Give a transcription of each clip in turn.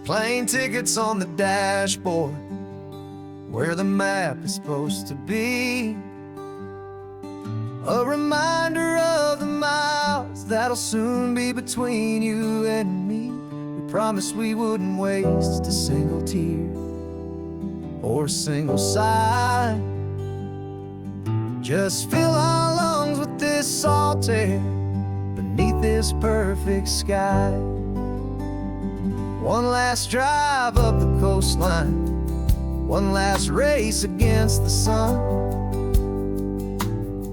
Plane tickets on the dashboard, where the map is supposed to be. A reminder of the miles that'll soon be between you and me. We promised we wouldn't waste a single tear or a single sigh. Just fill our lungs with this salt air beneath this perfect sky. One last drive up the coastline, one last race against the sun,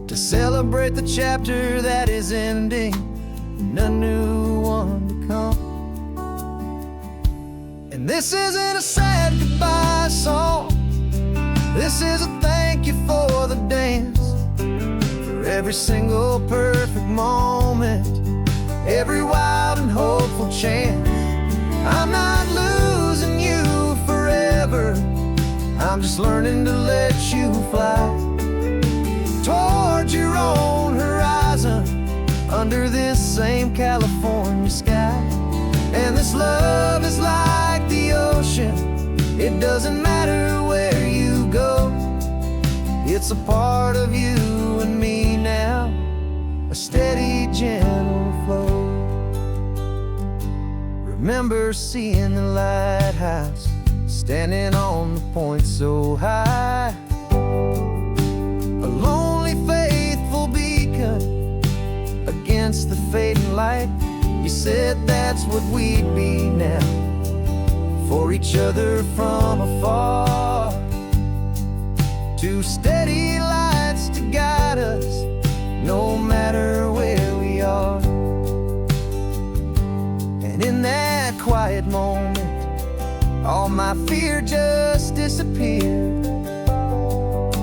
to celebrate the chapter that is ending and a new one to come. And this isn't a sad goodbye song, this is a thank you for the dance, for every single perfect moment, every wild and hopeful chance. I'm not losing you forever, I'm just learning to let you fly towards your own horizon, under this same California sky. And this love is like the ocean, it doesn't matter where you go, it's a part of you and me now, a steady, gentle flow. Remember seeing the lighthouse, standing on the point so high, a lonely, faithful beacon against the fading light. You said that's what we'd be now, for each other from afar. Two steady lights to guide us, no matter where we are. And in that quiet moment, all my fear just disappeared,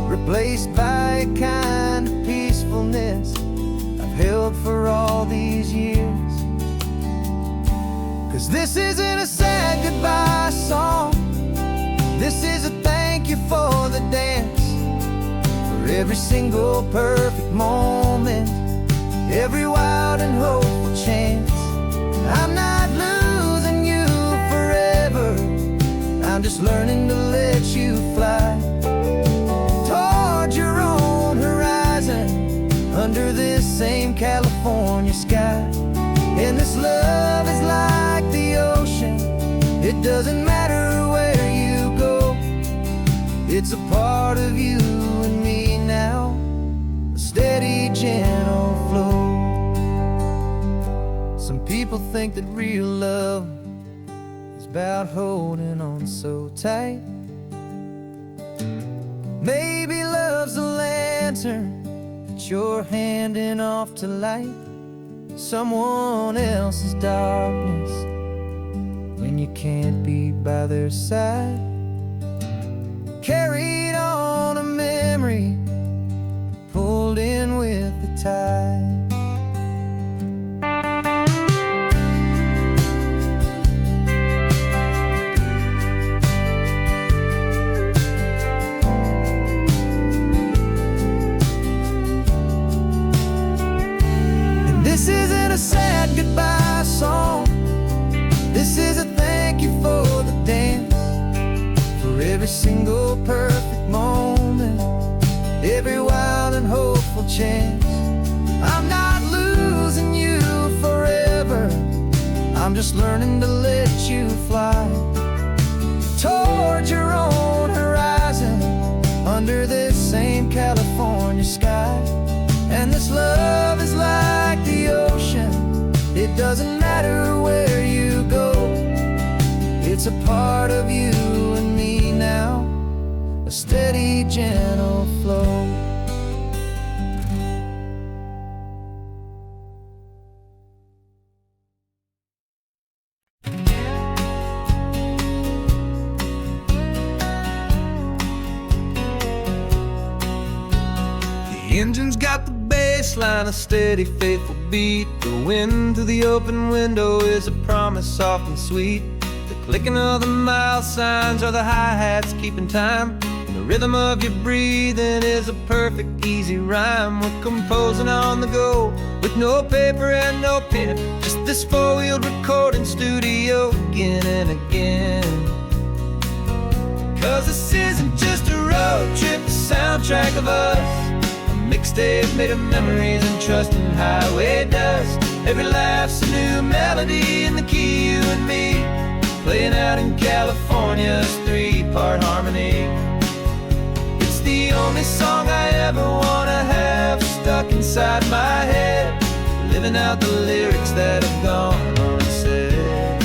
replaced by a kind of peacefulness I've held for all these years. 'Cause this isn't a sad goodbye song, this is a thank you for the dance, for every single perfect moment, every wild and hopeful chance. I'm not losing you forever, I'm just learning to let you fly towards your own horizon, under this same California sky. And this love is like the ocean, it doesn't matter where you go, it's a part of you and me now, a steady, gentle flow. Some people think that real love is about holding on so tight. Maybe love's a lantern that you're handing off to light someone else's darkness when you can't be by their side. Carried on a memory, pulled in with the tide. This isn't a sad goodbye song, this is a thank you for the dance, for every single perfect moment, every wild and hopeful chance. I'm not losing you forever, I'm just learning to let you fly towards your own horizon, under this same California sky. And this love is like the ocean, it doesn't matter where you go, it's a part of you and me now, a steady, gentle flow. The engine's got the baseline, a steady, faithful beat. The wind through the open window is a promise soft and sweet. The clicking of the mile signs are the hi-hats keeping time. And the rhythm of your breathing is a perfect, easy rhyme. We're composing on the go with no paper and no pen, just this four-wheeled recording studio again and again. 'Cause this isn't just a road trip, the soundtrack of us, a mixtape made of memories and trust in highway dust. Every laugh's a new melody in the key, you and me, playing out in California's three-part harmony. It's the only song I ever wanna have stuck inside my head, living out the lyrics that have gone unsaid.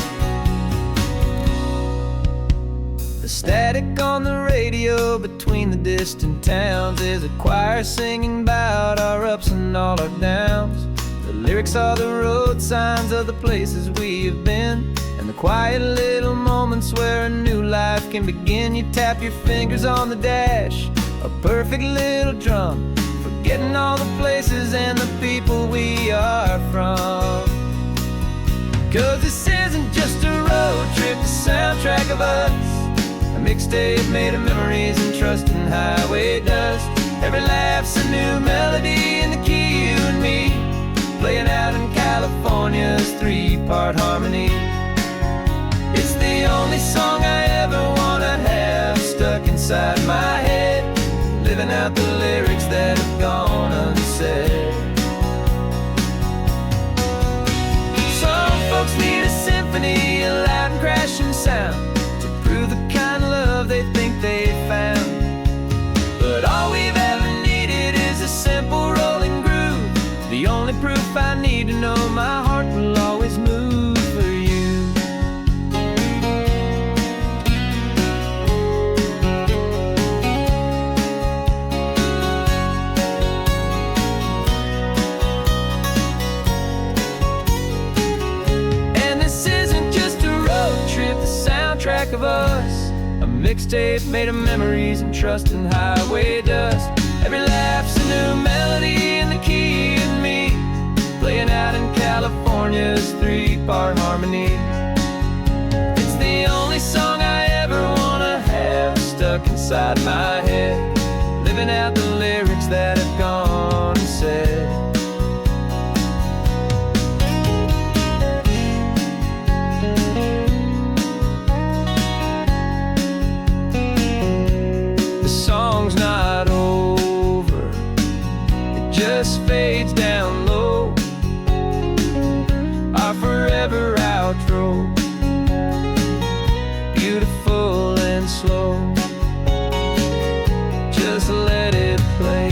The static on the radio between the distant towns is a choir singing about our ups and all our downs. The lyrics are the road signs of the places we have been, and the quiet little moments where a new life can begin. You tap your fingers on the dash, a perfect little drum, forgetting all the places and the people we are from. 'Cause this isn't just a road trip, the soundtrack of us, a mixtape made of memories and trust in highway dust. Every laugh's a new melody in the key, you and me, playing out in California's three-part harmony. It's the only song I ever wanna have stuck inside my head, living out the lyrics that have gone unsaid. Some folks need a symphony, a loud and crashing sound, to prove the kind of love they think they found. But all we've ever needed is a simple rolling groove, the only proof I need to know my heart will always move for you. And this isn't just a road trip, the soundtrack of us, a mixtape made of memories and trust in highway dust. Every laugh's a new melody in the key and me, playing out in California's three-part harmony. It's the only song I ever wanna have stuck inside my head, living out the lyrics that have gone unsaid. The song's not over, it just fades down low, our forever outro, beautiful and slow. Just let it play.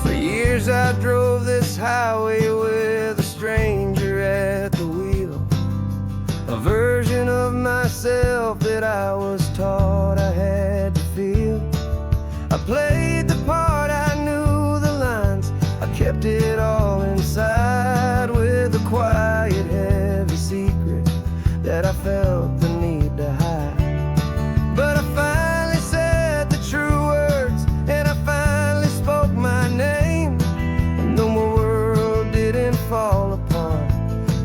For years I drove this highway with a stranger at the wheel, a version of myself that I was taught I had to feel. I played the part, I knew the lines, I kept it all inside with a quiet, heavy secret that I felt the need to hide. But I finally said the true words, and I finally spoke my name, and though my world didn't fall apart,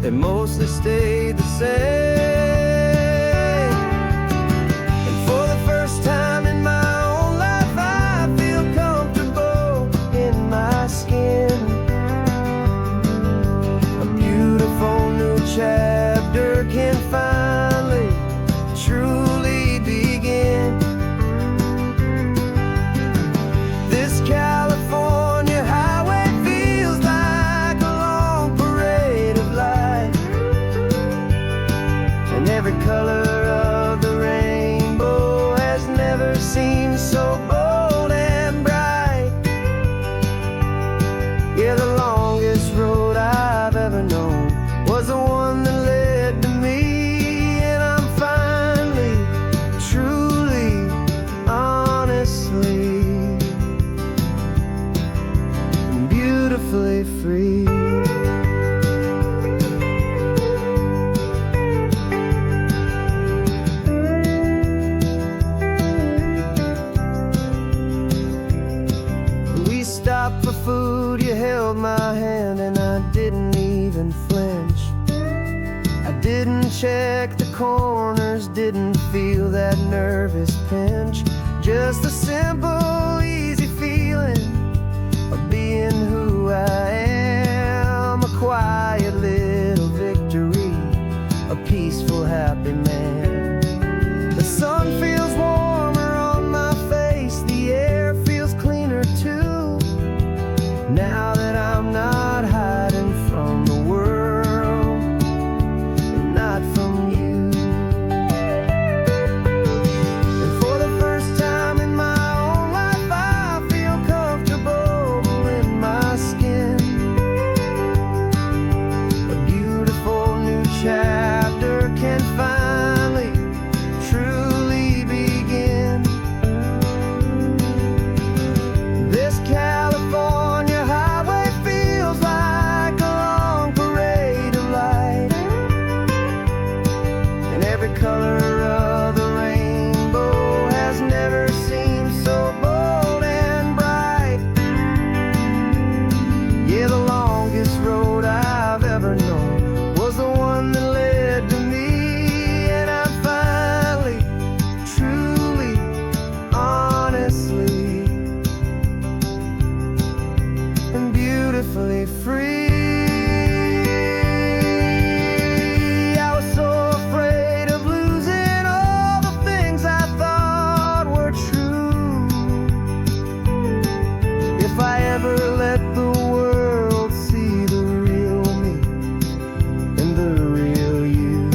it mostly stayed the same. And for the first time in my own life, I feel comfortable in my skin. A beautiful new chapter can finally truly begin. This California highway feels like a long parade of light, even flinch. I didn't check the corners, didn't feel that nervous pinch. Just a simple, easy feeling of being who I am. A quiet little victory, a peaceful, happy man. The sun feels warmer on my face, the air feels cleaner too. Now that I'm not hiding from the world, and not from you. And for the first time in my own life, I feel comfortable in my skin. A beautiful new chapter can finally, truly begin. This California highway feels like a long parade of light, and every color of the rainbow has never seemed so bold and bright. Yeah, the longest road I've ever known was the one that led to me, and I'm finally, truly, honestly, and beautifully free. I was so afraid of losing all the things I thought were true. If I ever let the world see the real me and the real you.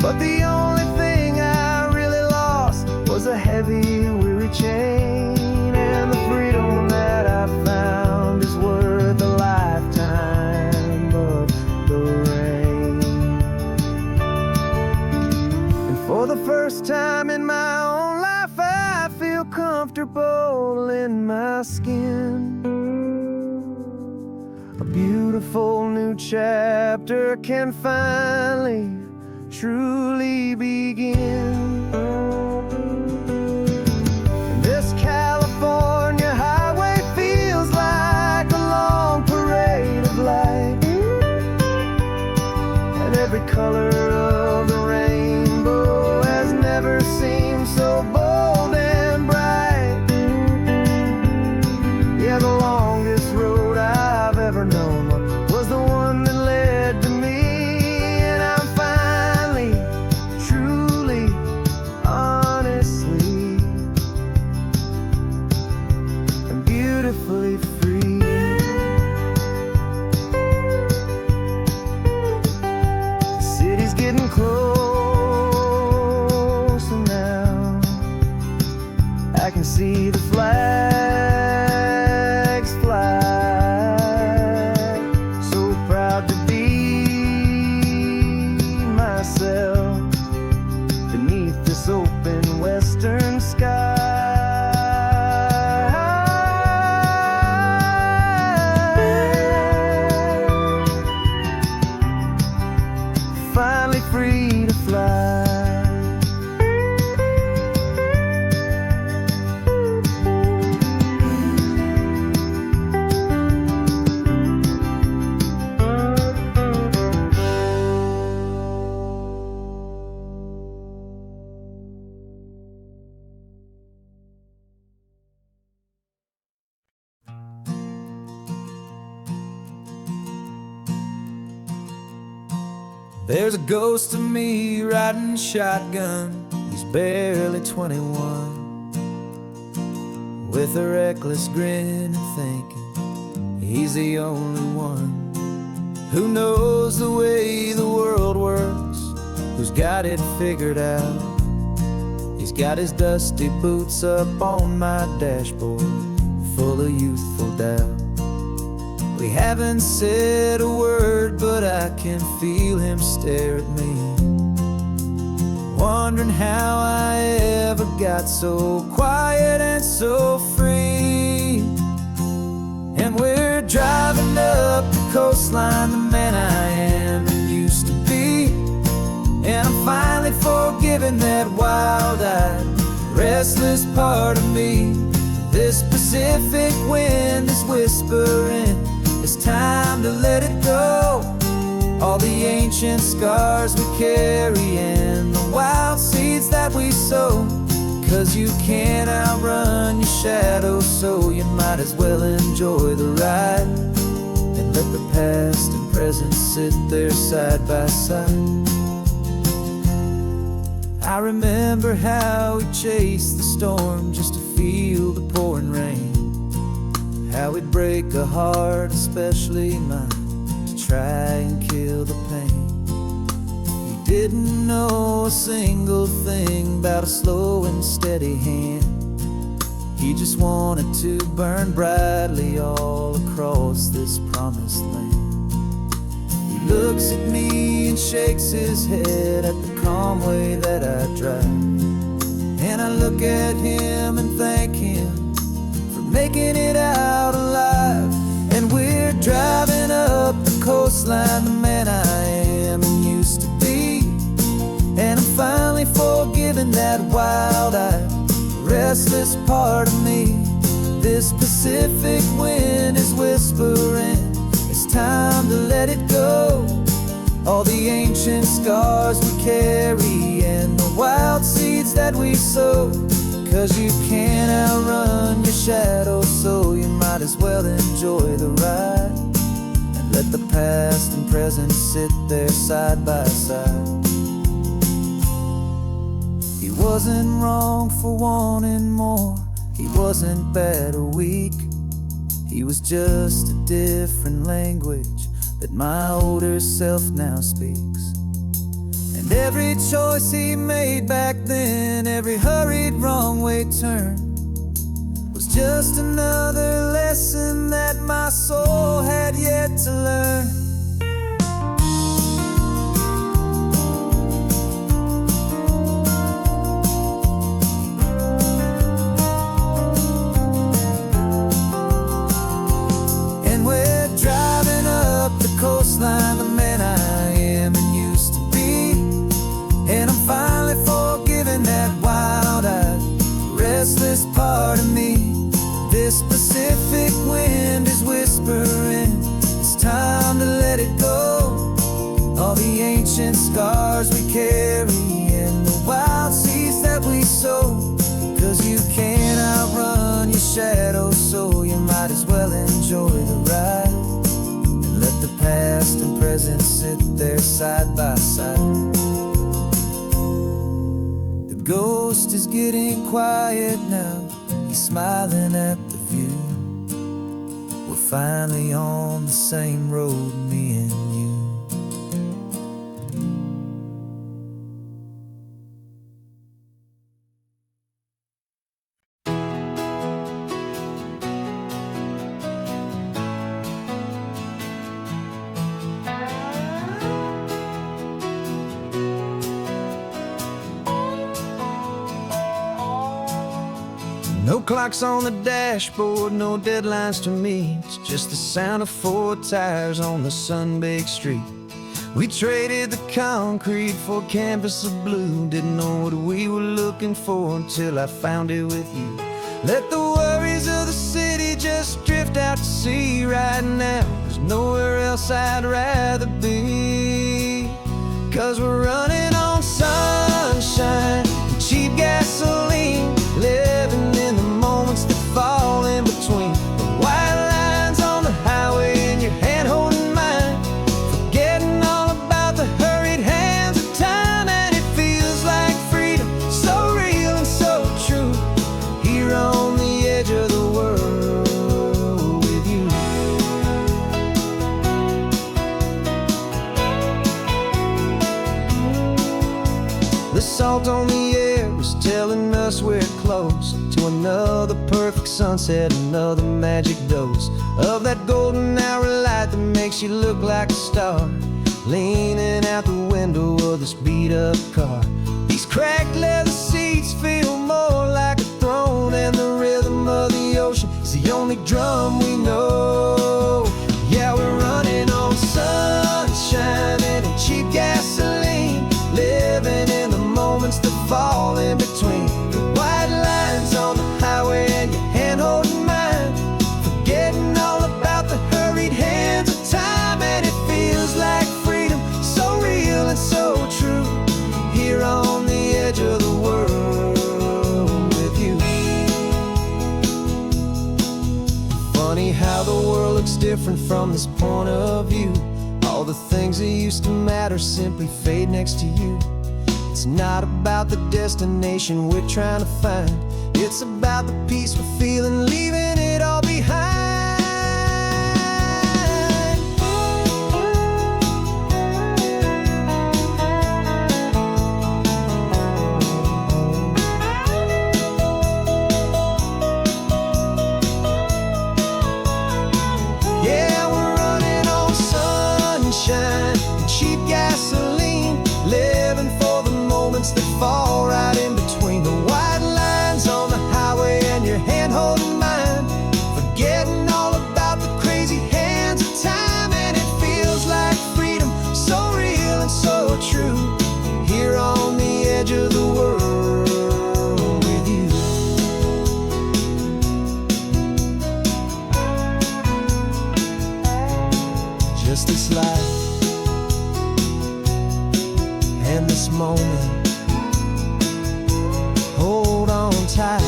But the only thing I really lost was a heavy, weary chain, and the freedom that I found is worth a lifetime of the rain. And for the first time in my own life, I feel comfortable in my skin. A beautiful new chapter can finally, truly begin. This California highway feels like a long parade of light, and every color of the rainbow has never seemed so bold and bright. Yeah, the longest road I've ever known was the one that led to me, and I'm finally, truly, honestly, and beautifully free. The city's getting closer now. I can see the flags fly. So proud to be myself beneath this open western sky. Finally free to fly. There's a ghost of me riding shotgun. He's barely 21, with a reckless grin and thinking he's the only one who knows the way the world works, who's got it figured out. He's got his dusty boots up on my dashboard, full of youthful doubt. We haven't said a word, but I can feel him stare at me, wondering how I ever got so quiet and so free. And we're driving up the coastline, the man I am and used to be, and I'm finally forgiving that wild-eyed, restless part of me. This Pacific wind is whispering, it's time to the ancient scars we carry and the wild seeds that we sow. 'Cause you can't outrun your shadow, so you might as well enjoy the ride and let the past and present sit there side by side. I remember how we chased the storm just to feel the pouring rain, how we'd break a heart, especially mine, to try and kill the pain. We didn't know a single thing about a slow and steady hand. He just wanted to burn brightly all across this promised land. He looks at me and shakes his head at the calm way that I drive, and I look at him and thank him for making it out alive. And we're driving up the coastline, the man I am and used to be, and I'm finally forgiving that wild-eyed, restless part of me. This Pacific wind is whispering, it's time to let it go. All the ancient scars we carry and the wild seeds that we sow. 'Cause you can't outrun your shadow, so you might as well enjoy the ride and let the past and present sit there side by side. He wasn't wrong for wanting more, he wasn't bad or weak. He was just a different language that my older self now speaks. And every choice he made back then, every hurried wrong way turn, was just another lesson that my soul had yet to learn. Coastline, the man I am and used to be, and I'm finally forgiving that wild-eyed, restless part of me. This Pacific wind is whispering, it's time to let it go. All the ancient scars we carry and the wild seeds that we sow. 'Cause you can't outrun your shadow, so you might as well enjoy the ride. Let the past and present sit there side by side. The ghost is getting quiet now, he's smiling at the view. We're finally on the same road, me and you. No clocks on the dashboard, no deadlines to meet. It's just the sound of 4 tires on the sun-baked street. We traded the concrete for a canvas of blue. Didn't know what we were looking for until I found it with you. Let the worries of the city just drift out to sea right now. There's nowhere else I'd rather be. 'Cause we're running on sunshine and cheap gasoline, living in the moments that fall in between. The white lines on the highway and your hand holding mine, forgetting all about the hurried hands of time. And it feels like freedom, so real and so true, here on the edge of the world with you. The salt on the air was telling us we're close to another perfect sunset, another magic dose of that golden hour light that makes you look like a star, leaning out the window of this beat-up car. These cracked leather seats feel more like a throne, and the rhythm of the ocean is the only drum we know. Yeah, we're running on sunshine and cheap gasoline, living in the moments that fall in between. The white lines on the highway and your hand holding mine, forgetting all about the hurried hands of time. And it feels like freedom, different from this point of view. All the things that used to matter simply fade next to you. It's not about the destination we're trying to find. It's about the peace we're feeling, leaving it all behind. Yeah, we're running on sunshine and cheap gasoline, living for the moments that fall right in between the white lines on the highway and your hand holding mine, forgetting all about the crazy hands of time. And it feels like freedom, so real and so true, here on the edge of the world with you. Just this life and this moment, hold on tight,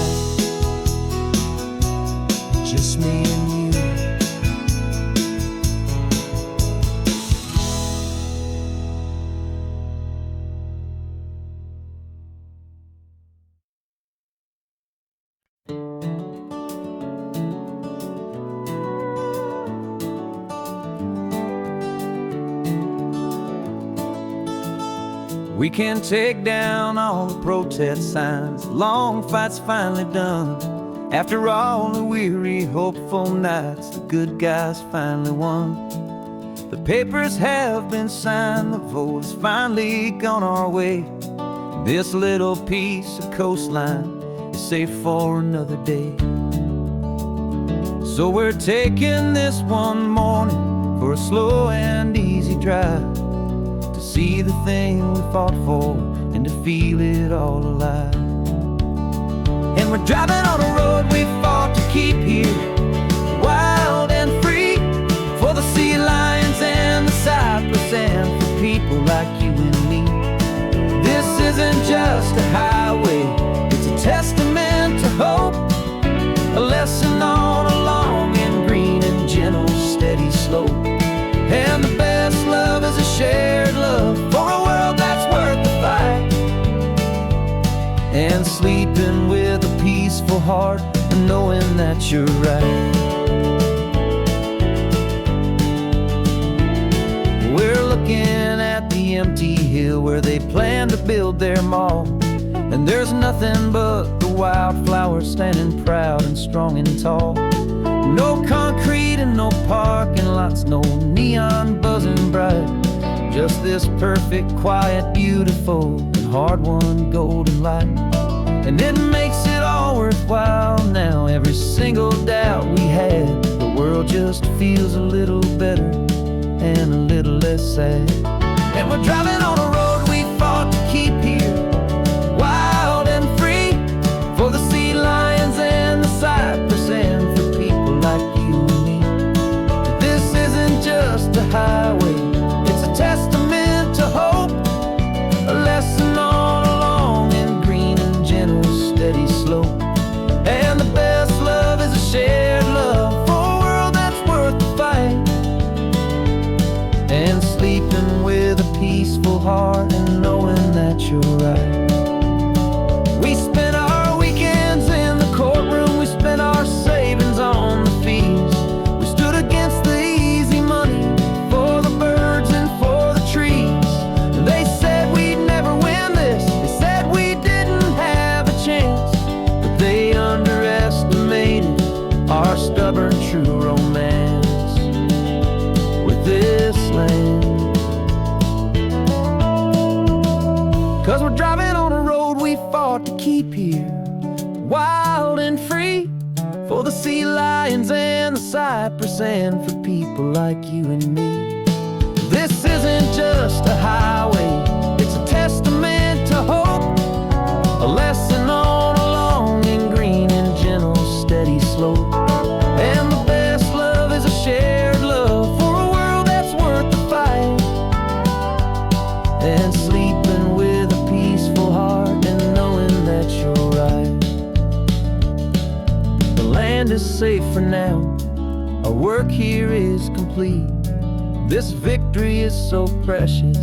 just me and you. We can take down all the protest signs, long fight's finally done. After all the weary, hopeful nights, the good guys finally won. The papers have been signed, the vote has finally gone our way. This little piece of coastline is safe for another day. So we're taking this one morning for a slow and easy drive, to see the thing we fought for and to feel it all alive. And we're driving on a road we fought to keep here, wild and free, for the sea lions and the cypress and for people like you and me. This isn't just a highway, it's a testament to hope, a lesson on a long and green and gentle steady slope. And the best love is a shared love for a world that's worth the fight, and sleeping with a peaceful heart and knowing that you're right. We're looking at the empty hill where they plan to build their mall, and there's nothing but the wildflowers standing proud and strong and tall. No concrete and no parking lots, no neon buzzing bright, just this perfect, quiet, beautiful, and hard-won golden light. And it makes it all worthwhile now, every single doubt we had. The world just feels a little better and a little less sad. And we're driving on a road we fought to keep here, wild and free, for the sea lions and the cypress and for people like you and me. This isn't just a highway, it's a testament to hope, a lesson on a long and green and gentle steady slope. And the best love is a shared love for a world that's worth the fight, and sleeping with a peaceful heart and knowing that you're right. We spent our weekends in the courtroom, we spent our savings on the fees. We stood against the easy money for the birds and for the trees. They said we'd never win this, they said we didn't have a chance, but they underestimated our stubborn true romance with this land. 'Cause we're driving on a road we fought to keep here, wild and free, for the sea lions and the cypress and for people like you and me. This isn't just a highway, it's a testament to hope, a lesson on a long and green and gentle steady slope. And the best love is a shared love for a world that's worth the fight, and sleeping with a peaceful heart and knowing that you're right. The land is safe for now, our work here is complete. This victory is so precious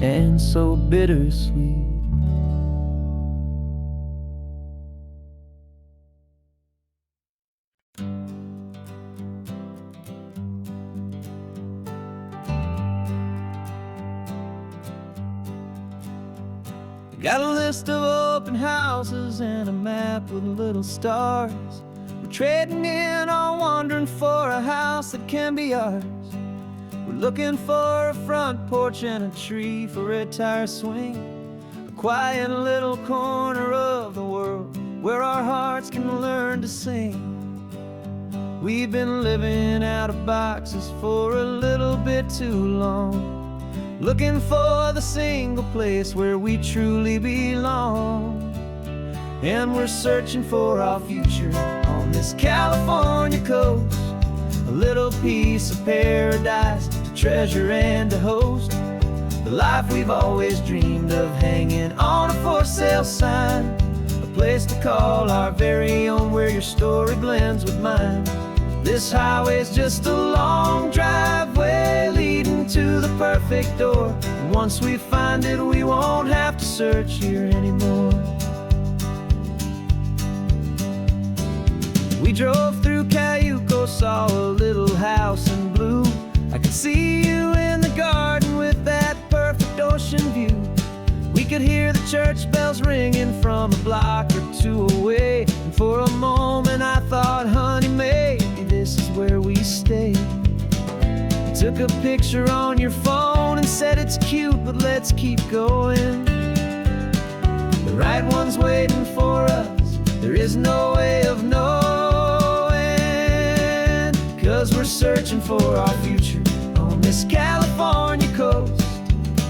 and so bittersweet. Got a list of open houses and a map with little stars. We're trading in on wandering for a house that can be ours. We're looking for a front porch and a tree for a tire swing, a quiet little corner of the world where our hearts can learn to sing. We've been living out of boxes for a little bit too long, looking for the single place where we truly belong. And we're searching for our future on this California coast, a little piece of paradise to treasure and to host, the life we've always dreamed of hanging on a for sale sign, a place to call our very own where your story blends with mine. This highway's just a long driveway leading to the perfect door, and once we find it we won't have to search here anymore. We drove through Cayuco, saw a little house in blue. I could see you in the garden with that perfect ocean view. We could hear the church bells ringing from a block or two away, and for a moment I thought, honey, maybe this is where we stay. You took a picture on your phone and said it's cute, but let's keep going. The right one's waiting for us, there is no way of knowing, 'cause we're searching for our future on this California coast,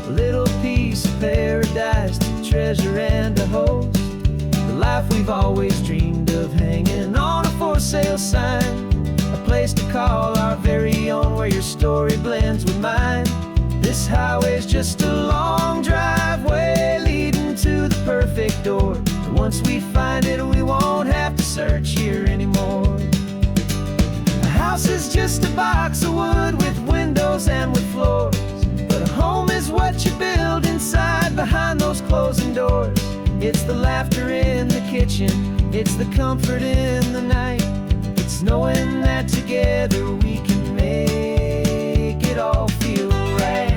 a little piece of paradise to treasure and to host, the life we've always dreamed of hanging on a for sale sign, a place to call our very own where your story blends with mine. This highway's just a long driveway leading to the perfect door, and once we find it we won't have to search here anymore. A house is just a box of wood with windows and with floors, but a home is what you build inside behind those closing doors. It's the laughter in the kitchen, it's the comfort in the night, it's knowing that together we can make it all feel right.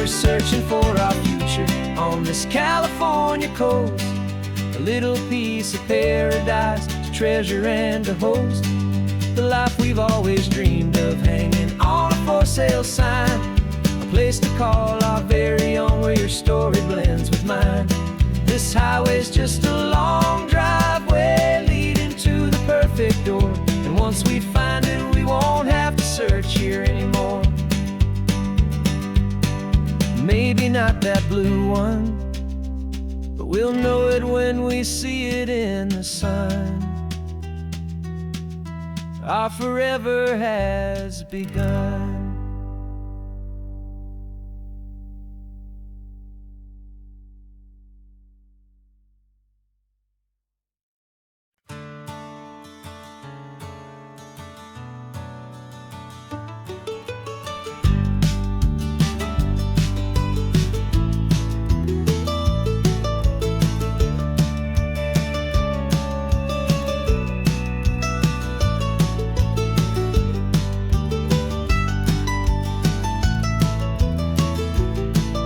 Searching for our future on this California coast, a little piece of paradise to treasure and to host, the life we've always dreamed of hanging on a for sale sign, a place to call our very own where your story blends with mine. This highway's just a long driveway leading to the perfect door, and once we find it we won't have to search here anymore. Maybe not that blue one, but we'll know it when we see it in the sun. Our forever has begun.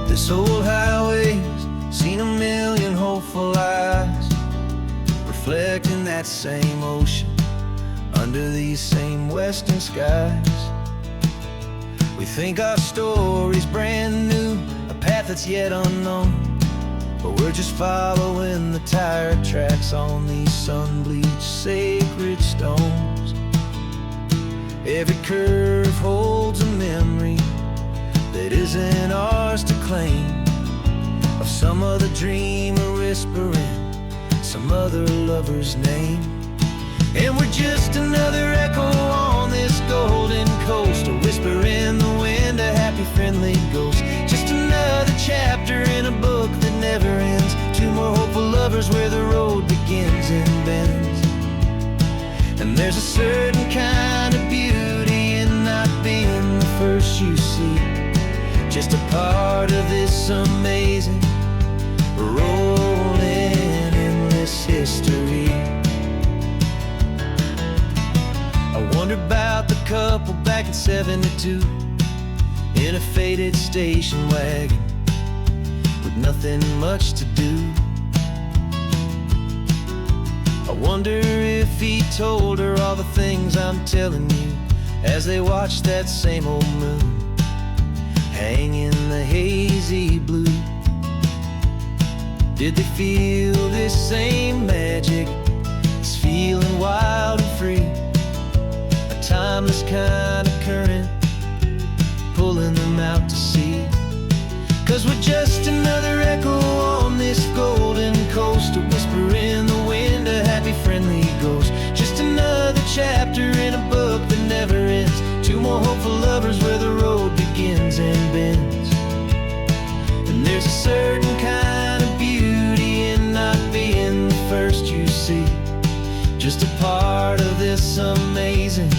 This old highway's seen a million hopeful eyes, reflecting that same ocean under these same western skies. We think our story's brand new, a path that's yet unknown, but we're just following the tire tracks on these sun-bleached sacred stones. Every curve holds a memory, that isn't ours to claim, of some other dreamer whispering some other lover's name. And we're just another echo on this golden coast, a whisper in the wind, a happy friendly ghost. Just another chapter in a book that never ends, two more hopeful lovers where the road begins and bends. And there's a certain kind of beauty in not being the first you see, just a part of this amazing rolling endless history. I wonder about the couple back in '72 in a faded station wagon with nothing much to do. I wonder if he told her all the things I'm telling you as they watched that same old moon hang in the hazy blue. Did they feel this same magic, this feeling wild and free, a timeless kind of current pulling them out to sea? 'Cause we're just another echo on this golden coast, a whisper in the wind, a happy friendly ghost. Just another chapter in a book that never ends, two more hopeful lovers where the road begins and bends. And there's a certain kind of beauty in not being the first you see, just a part of this amazing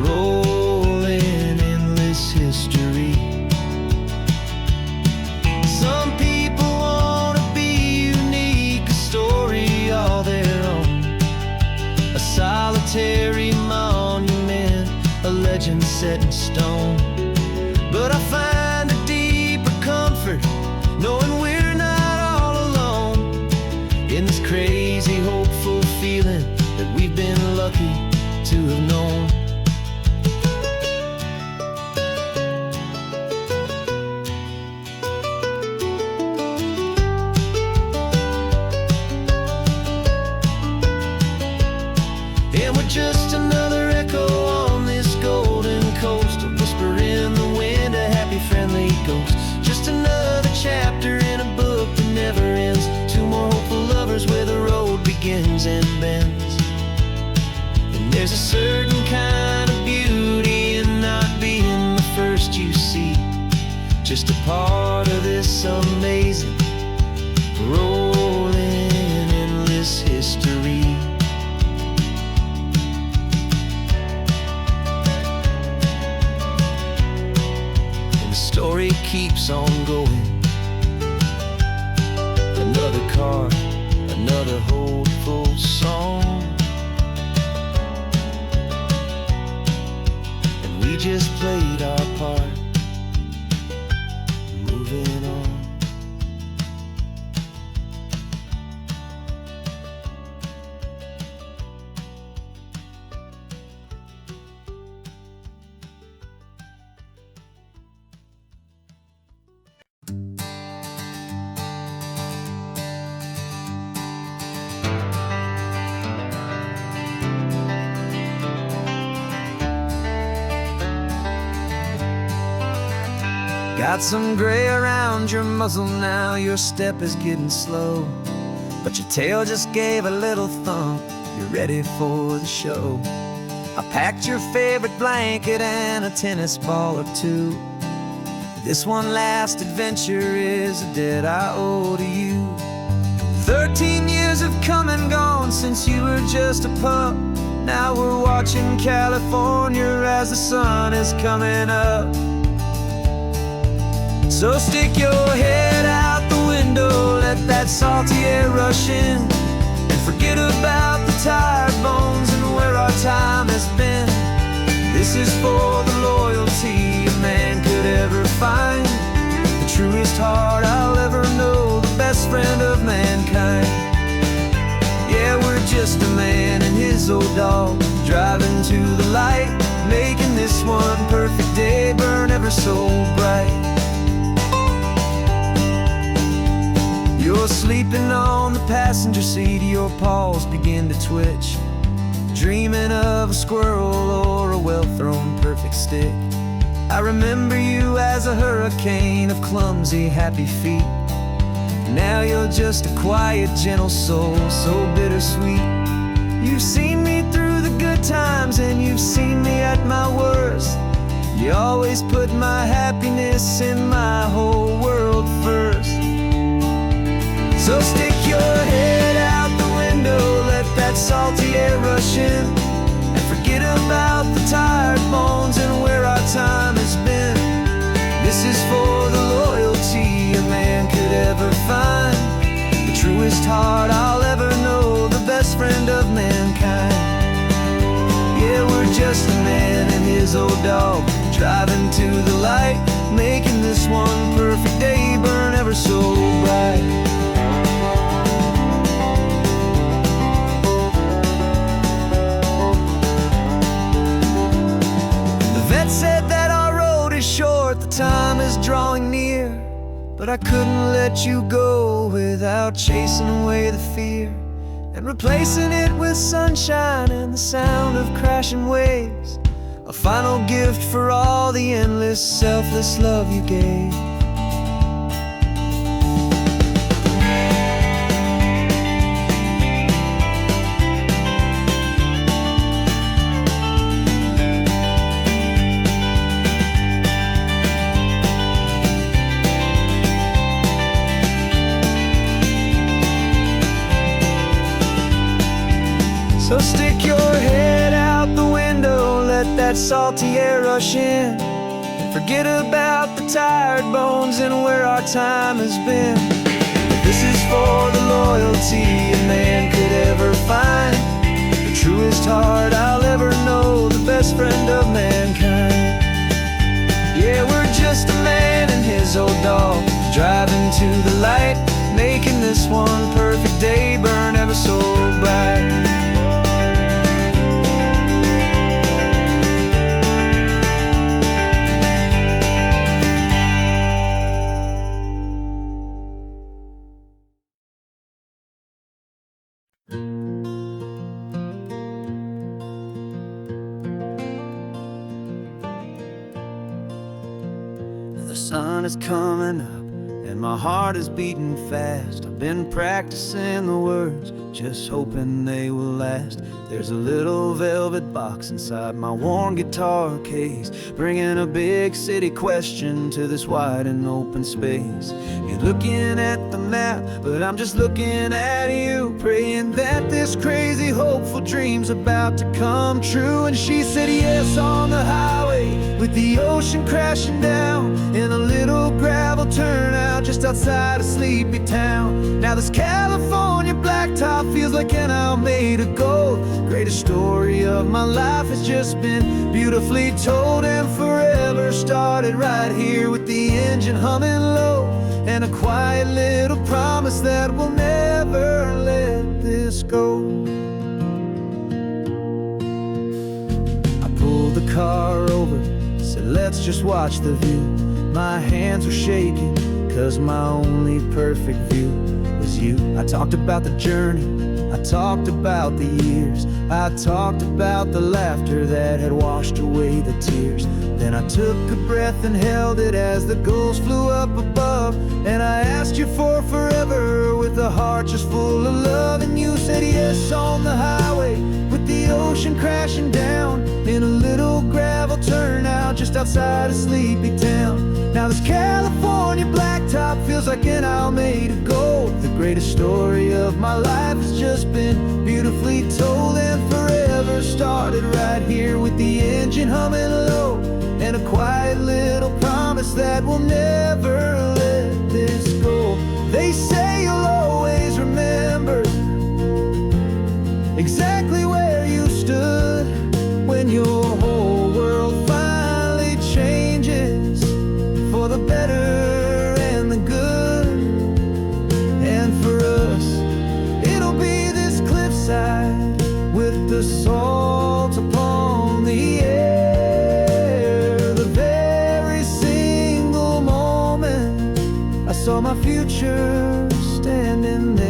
rolling endless history. Some people want to be unique, a story all their own, a solitary monument, a legend set in stone. But I find a deeper comfort knowing we're not all alone in this crazy, hopeful feeling that we've been lucky to have known. And we're just another echo on this golden coast, a whisper in the wind, a happy friendly ghost. Just another chapter in a book that never ends, two more hopeful lovers where the road begins and bends. And there's a certain kind of beauty in not being the first you see, just a part of this amazing rolling endless history. Story keeps on going, another card, another hopeful song, and we just played our part, moving on. Got some gray around your muzzle now, your step is getting slow, but your tail just gave a little thump, you're ready for the show. I packed your favorite blanket and a tennis ball or two. This one last adventure is a debt I owe to you. 13 years have come and gone since you were just a pup. Now we're watching California as the sun is coming up. So stick your head out the window, let that salty air rush in, and forget about the tired bones and where our time has been. This is for the loyalty a man could ever find, the truest heart I'll ever know, the best friend of mankind. Yeah, we're just a man and his old dog, driving to the light, making this one perfect day burn ever so bright. You're sleeping on the passenger seat, your paws begin to twitch, dreaming of a squirrel or a well-thrown perfect stick. I remember you as a hurricane of clumsy, happy feet. Now you're just a quiet, gentle soul, so bittersweet. You've seen me through the good times and you've seen me at my worst. You always put my happiness and my whole world first. So stick your head out the window, let that salty air rush in, and forget about the tired bones and where our time has been. This is for the loyalty a man could ever find, the truest heart I'll ever know, the best friend of mankind. Yeah, we're just a man and his old dog, driving to the light, making this one perfect day burn ever so bright. The vet said that our road is short, the time is drawing near, but I couldn't let you go without chasing away the fear and replacing it with sunshine and the sound of crashing waves. A final gift for all the endless, selfless love you gave. So stick your head out the window, let that salty air rush in, and forget about the tired bones and where our time has been. This is for the loyalty a man could ever find, the truest heart I'll ever know, the best friend of mankind. Yeah, we're just a man and his old dog, driving to the light, making this one perfect day burn ever so bright. The sun is coming up and my heart is beating fast. I've been practicing the words, just hoping they will last. There's a little velvet box inside my worn guitar case, bringing a big city question to this wide and open space. You're looking at the map, but I'm just looking at you, praying that this crazy hopeful dream's about to come true. And she said yes on the highway, with the ocean crashing down, in a little gravel turnout just outside a sleepy town. Now this California blacktop feels like an owl made of gold. Greatest story of my life has just been beautifully told, and forever started right here with the engine humming low, and a quiet little promise that we'll never let this go. I pulled the car over, said let's just watch the view. My hands were shaking, cause my only perfect view was you. I talked about the journey, I talked about the years, I talked about the laughter that had washed away the tears. Then I took a breath and held it as the gulls flew up above, and I asked you for forever with a heart just full of love. And you said yes on the highway, with the ocean crashing down, in a little gravel turnout just outside a sleepy town. Now this California blacktop feels like an owl made of gold. The greatest story of my life has just been beautifully told, and forever started right here with the engine humming low, and a quiet little promise that we'll never let this go. They say you'll always remember exactly where you stood when your whole world finally changes for the better and the good. And for us, it'll be this cliffside with the salt upon the air. The very single moment I saw my future standing there.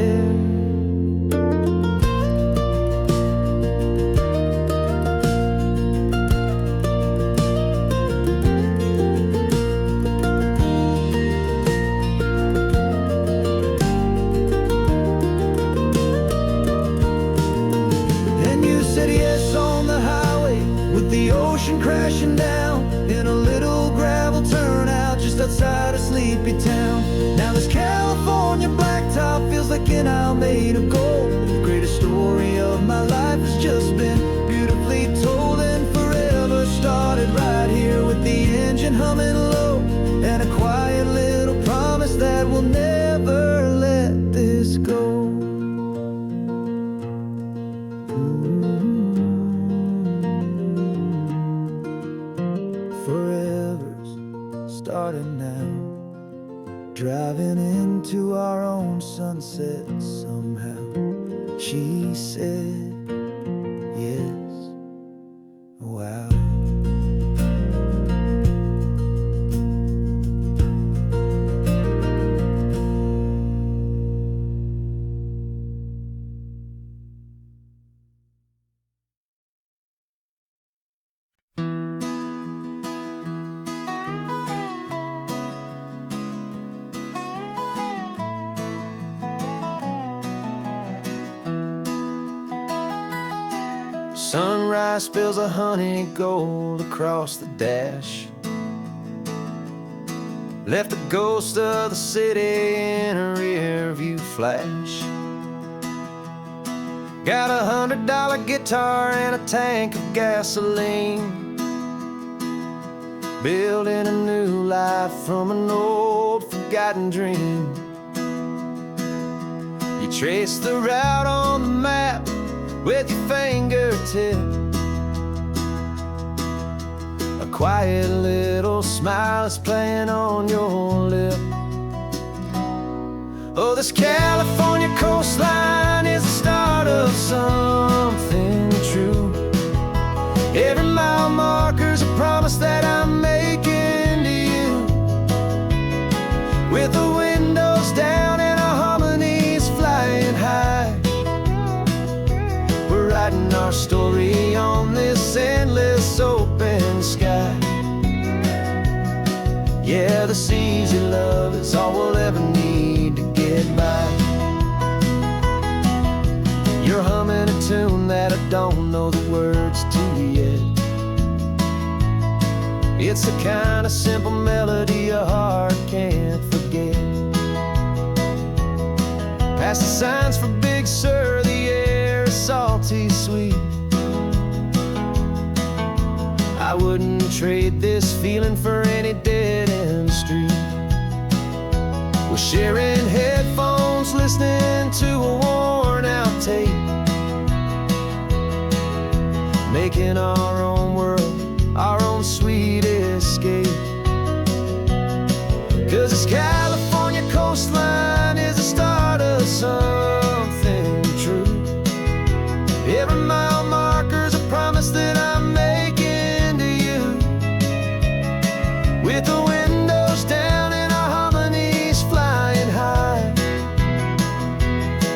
sleepy town. Now this California blacktop feels like an isle made of gold. The greatest story of my life has just been beautifully told, and forever started right here with the engine humming low, and a quiet little promise that we'll never let this go. Forever's starting now, driving into our own sunset somehow. She said, yes, wow. Sunrise spills a honey gold across the dash, left the ghost of the city in a rear view flash. Got a $100 guitar and a tank of gasoline, building a new life from an old forgotten dream. You trace the route on the map with your fingertip, a quiet little smile is playing on your lip. Oh, this California coastline is the start of something true. Every mile marker's a promise that I'm making to you, with the windows down and our harmonies flying high. Writing our story on this endless open sky. Yeah, this easy love is all we'll ever need to get by. You're humming a tune that I don't know the words to yet. It's the kind of simple melody a heart can't forget. Past the signs for Big Sur, the air is salty sweet. I wouldn't trade this feeling for any dead-end street. We're sharing headphones, listening to a worn-out tape, making our own world, our own sweet escape. 'Cause this California coastline is the start of something true. Every mile marker's a promise that I'm making to you, with the windows down and our harmonies flying high.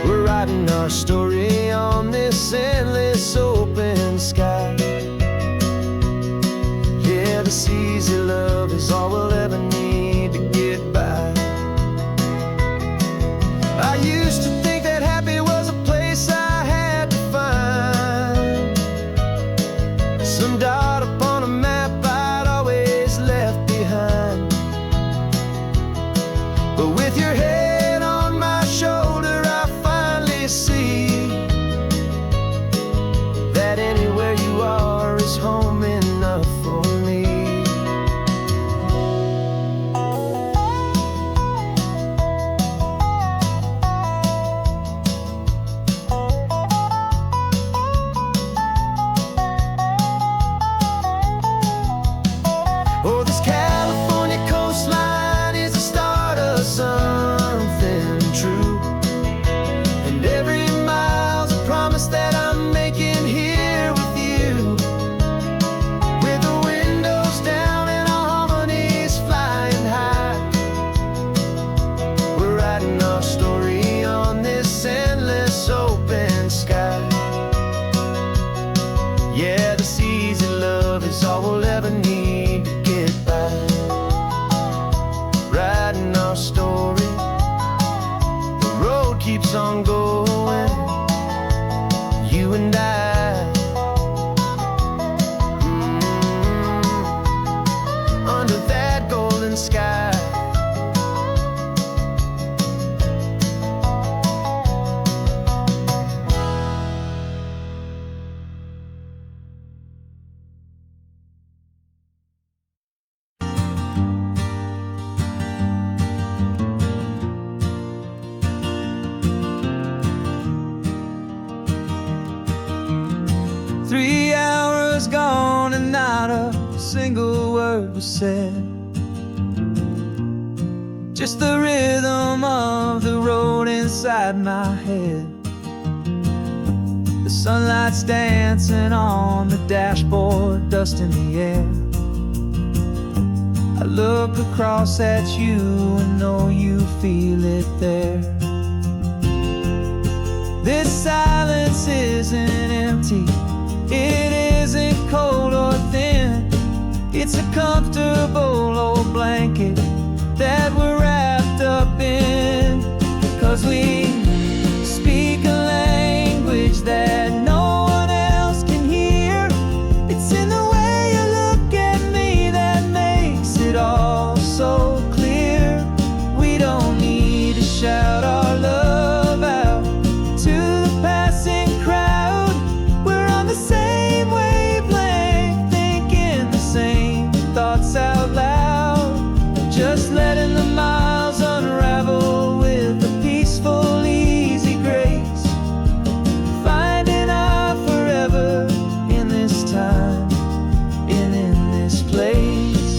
We're writing our story on this endless open sky. Yeah, this easy love is all we'll ever need to get by. I used to think that happy was a place I had to find, some dot upon a map I'd always left behind. But with your head on my shoulder, I finally see that anywhere you are is home enough for me. Oh, this California coastline is the start of something true, and every mile's a promise that I'm making here with you, with the windows down and our harmonies flying high. We're writing our story on this endless open sky. Yeah, this easy love is all we'll ever need to get by. Writing our story, the road keeps on going, you and I. Under that golden sky. single word was said. Just the rhythm of the road inside my head. The sunlight's dancing on the dashboard, dust in the air. I look across at you and know you feel it there. This silence isn't empty, it isn't cold or thin. It's a comfortable old blanket that we're wrapped up in. 'Cause we speak a language that no one else can hear. It's in the way you look at me that makes it all so clear. We don't need to shout our love out to the passing crowd. We're on the same wavelength, thinking the same thoughts out loud. Just letting the miles unravel with a peaceful, easy grace. Finding our forever in this time and in this place.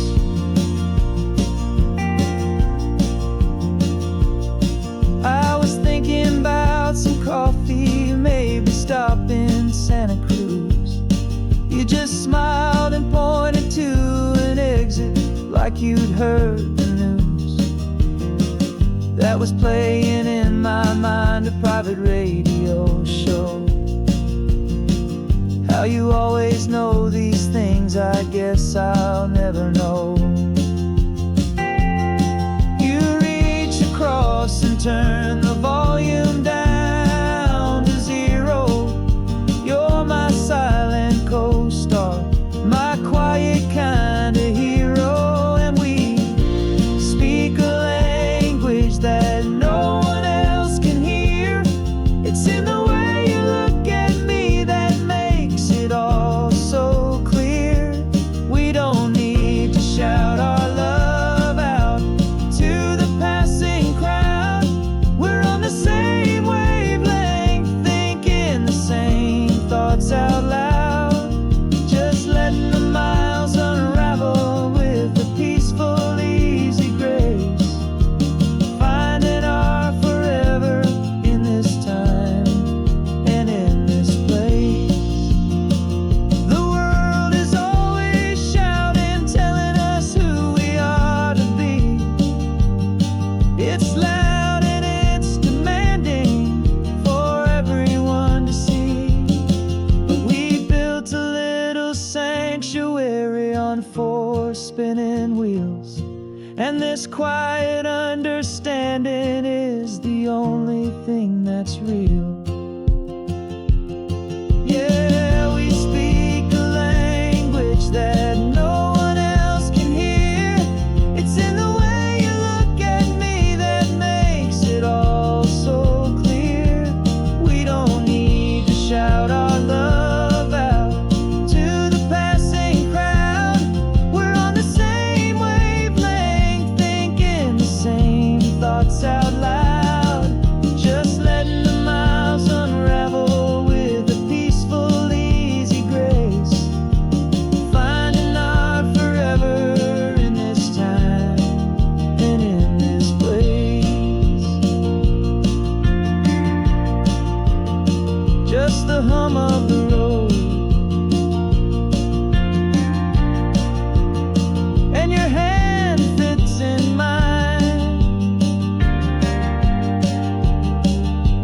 I was thinking about some coffee, maybe stop in Santa Cruz. You just smiled and pointed to an exit like you'd heard the news. That was playing in my mind, a private radio show. How you always know these things, I guess I'll never know. You reach across and turn the volume down to 0. You're my silent co-star, my quiet kind of hero. And we speak a language that no one else can hear. It's in the way you look at me that makes it all so clear. We don't need to shout our love out to the passing crowd. We're on the same wavelength, thinking the same thoughts out loud. Just letting the miles unravel with a peaceful, easy grace. Finding our forever in this time and in this place. The world is always shouting, telling us who we are to be. It's loud and it's demanding for everyone to see. But we built a little sanctuary on 4 spinning wheels, and this quiet understanding is the only thing that's real. Yeah, we speak a language that no one else can hear. It's in the way you look at me that makes it all so clear. We don't need to shout our love out to the passing crowd. We're on the same wavelength, thinking the same thoughts out loud. Just letting the miles unravel with a peaceful, easy grace. Finding our forever in this time and in this place. Just the hum of the road and your hand fits in mine.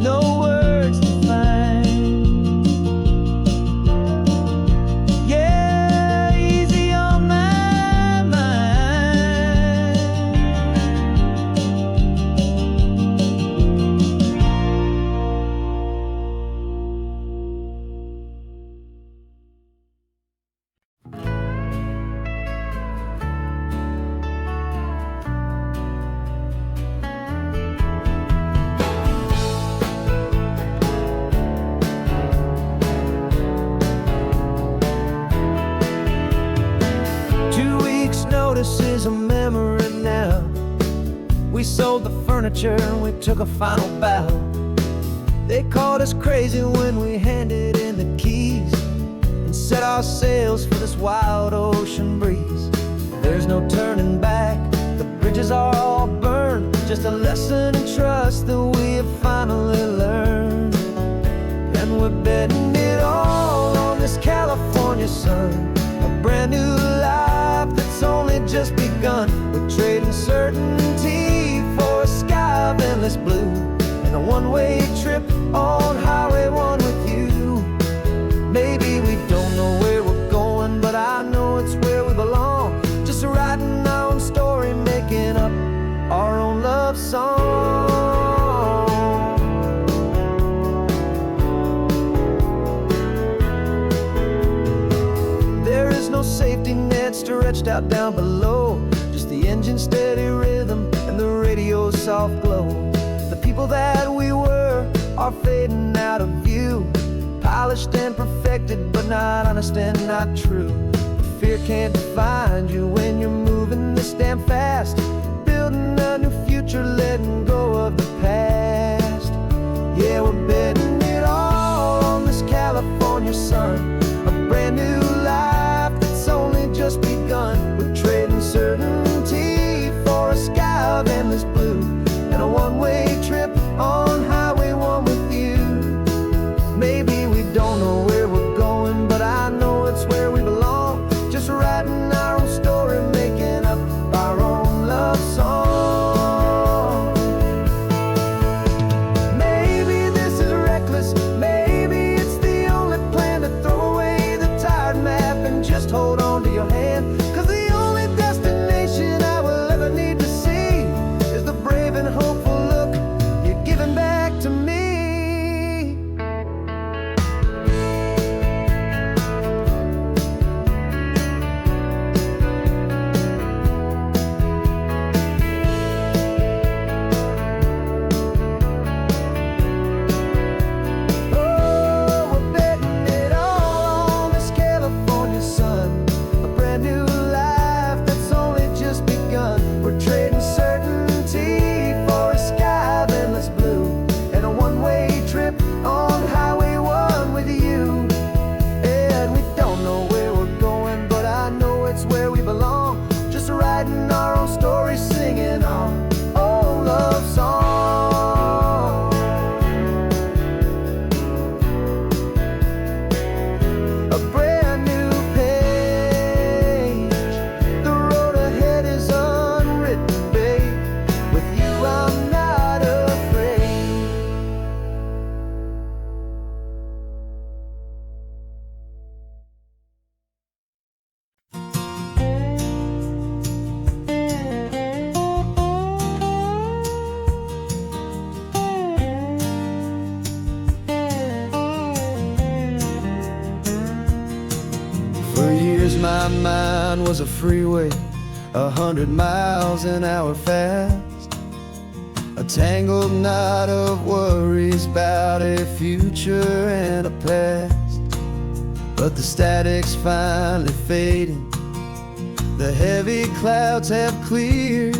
No words to find. Yeah, easy on my mind. This is a memory now. We sold the furniture and we took a final bow. They called us crazy when we handed in the keys and set our sails for this wild ocean breeze. There's no turning back, the bridges are all burned. Just a lesson in trust that we have finally learned. And we're betting it all on this California sun, a brand new life that's only just begun. We're trading certainty for a sky of endless blue, and a one-way trip on Highway 1 with you. Maybe we don't know where we're going, but I know it's where we belong. Just writing our own story, making up our own love song. There is no safety net stretched out down below, just the engine's steady rhythm and the radio's soft glow. The people that we were are fading out of view, polished and perfected, but not honest and not true. Fear can't define you when you're moving this damn fast, building a new future, letting go of the past. Yeah, we're betting it all on this California sun, a brand new life that's only just begun. We're trading certainty for a sky of endless blue, and a one-way trip on Highway 1 with you. Maybe we don't know where we're going, but I know it's where we belong. Just writing our own story, making up our own love song. Maybe this is reckless, maybe it's the only plan to throw away the tired map and just hold on to your hand. 'Cause the only destination I will ever need to see is the brave and hopeful look you're giving back to me. My mind was a freeway, 100 miles an hour fast, a tangled knot of worries about a future and a past. But the static's finally fading, the heavy clouds have cleared,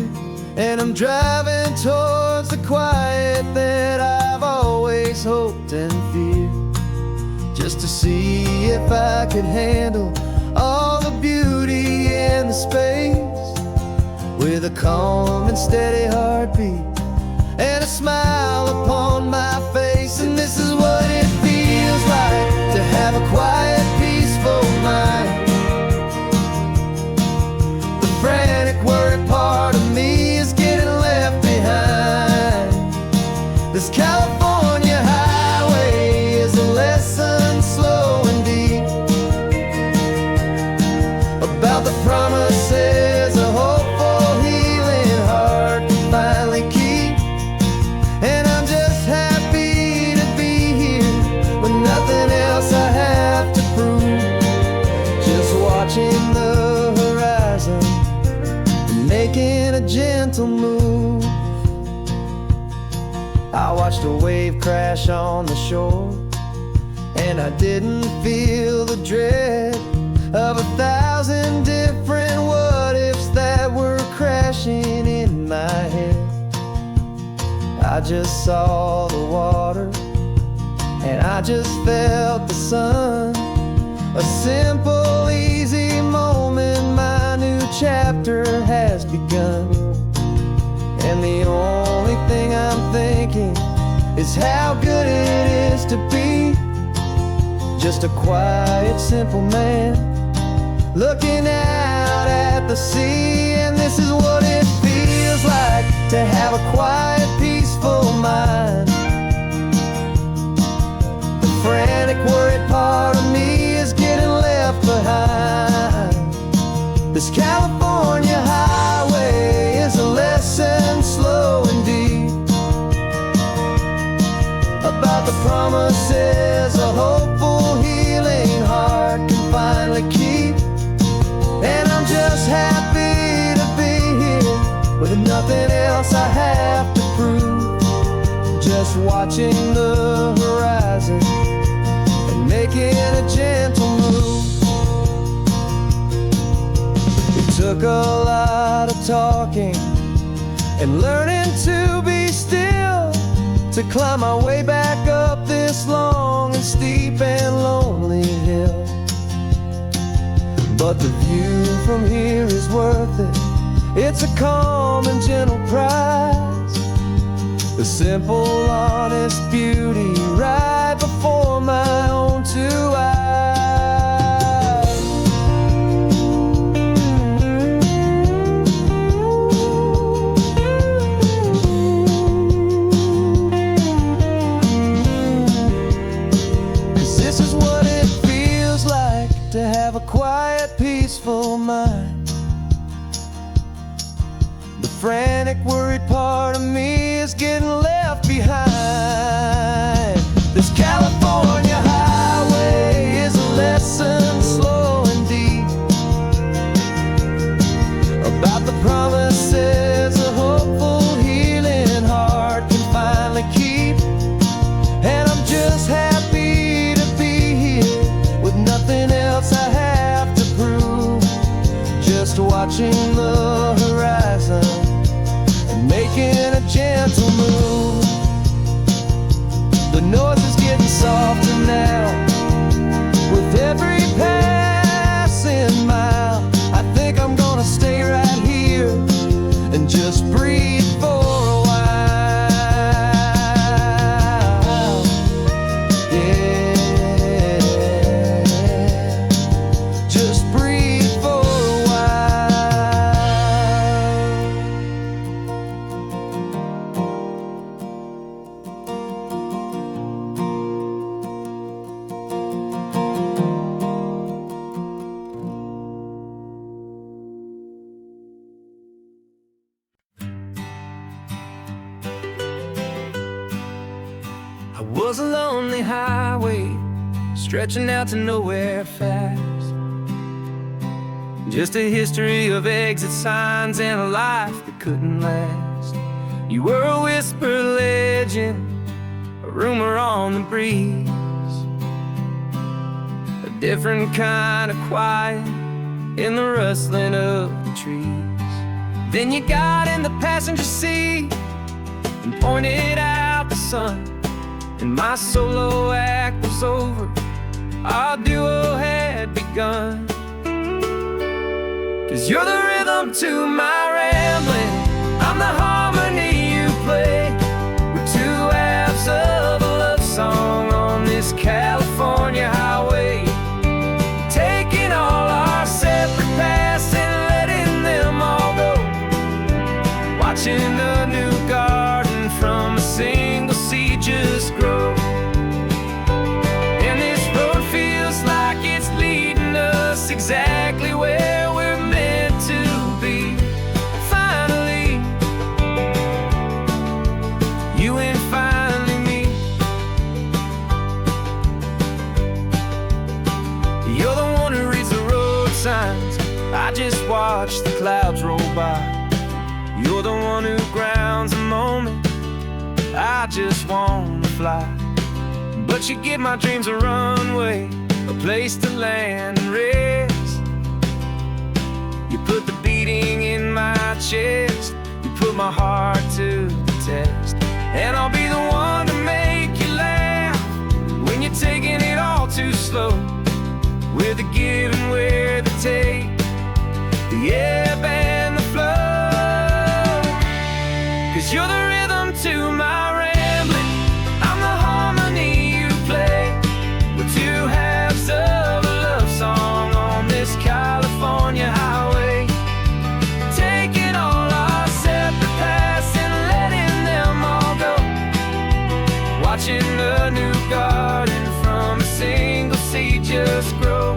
and I'm driving towards the quiet that I've always hoped and feared, just to see if I could handle all the beauty and the space, with a calm and steady heartbeat and a smile upon my face. And this is what it feels like to have a quiet, peaceful mind. The frantic, worried part of me is getting left behind. This California highway is a lesson slow and deep about the promises a hopeful, healing heart can finally keep. And I'm just happy to be here with nothing else I have to prove, just watching the horizon and making a gentle move. I watched a wave crash on the shore, and I didn't feel the dread of 1,000 different what-ifs that were crashing in my head. I just saw the water, and I just felt the sun A simple, easy moment, my new chapter has begun. And the only thing I'm thinking is how good it is to be just a quiet, simple man looking out at the sea. And this is what it feels like to have a quiet, peaceful mind. The frantic, worried part of me is getting left behind. This California highway is a lesson slow and deep about the promises a hopeful, healing heart can finally keep. And I'm just happy to be here with nothing else I have to prove, just watching the horizon and making a gentle move. It took a lot of talking and learning to be still to climb my way back up this long and steep and lonely hill. But the view from here is worth it. It's a calm and gentle prize, the simple, honest beauty right before my own two eyes. 'Cause this is what it feels like to have a quiet, peaceful mind. The frantic, worried part of me is getting left behind. This California highway is a lesson slow and deep about the promises a hopeful, healing heart can finally keep. And I'm just happy to be here with nothing else I have to prove, just watching the horizon and making a gentle move. The noise is getting softer now with every passing mile. I think I'm gonna stay right here and just breathe for a while. Yeah, just breathe for a I was a lonely highway stretching out to nowhere fast, just a history of exit signs and a life that couldn't last. You were a whisper legend, a rumor on the breeze, a different kind of quiet in the rustling of the trees. Then you got in the passenger seat and pointed out the sun, and my solo act was over, our duo had begun. 'Cause you're the rhythm to my rambling, I'm the harmony you play. We're two halves of a love song on this California highway, taking all our separate paths and letting them all go, watching a new garden from a single seed just grow. And this road feels like it's leading us exactly where we're meant to be. Finally, you and finally me. You're the one who reads the road signs, I just watch the clouds roll by. You're the one who grounds the moment, I just wanna fly. But you give my dreams a runway, a place to land and rest. You put the beating in my chest, you put my heart to the test. And I'll be the one to make you laugh when you're taking it all too slow. with the give and with the take, the ebb and the flow. 'Cause you're the rhythm to my rambling, I'm the harmony you play. We're two halves of a love song on this California highway, taking all our separate paths and letting them all go, watching the new garden from a single seed just grow.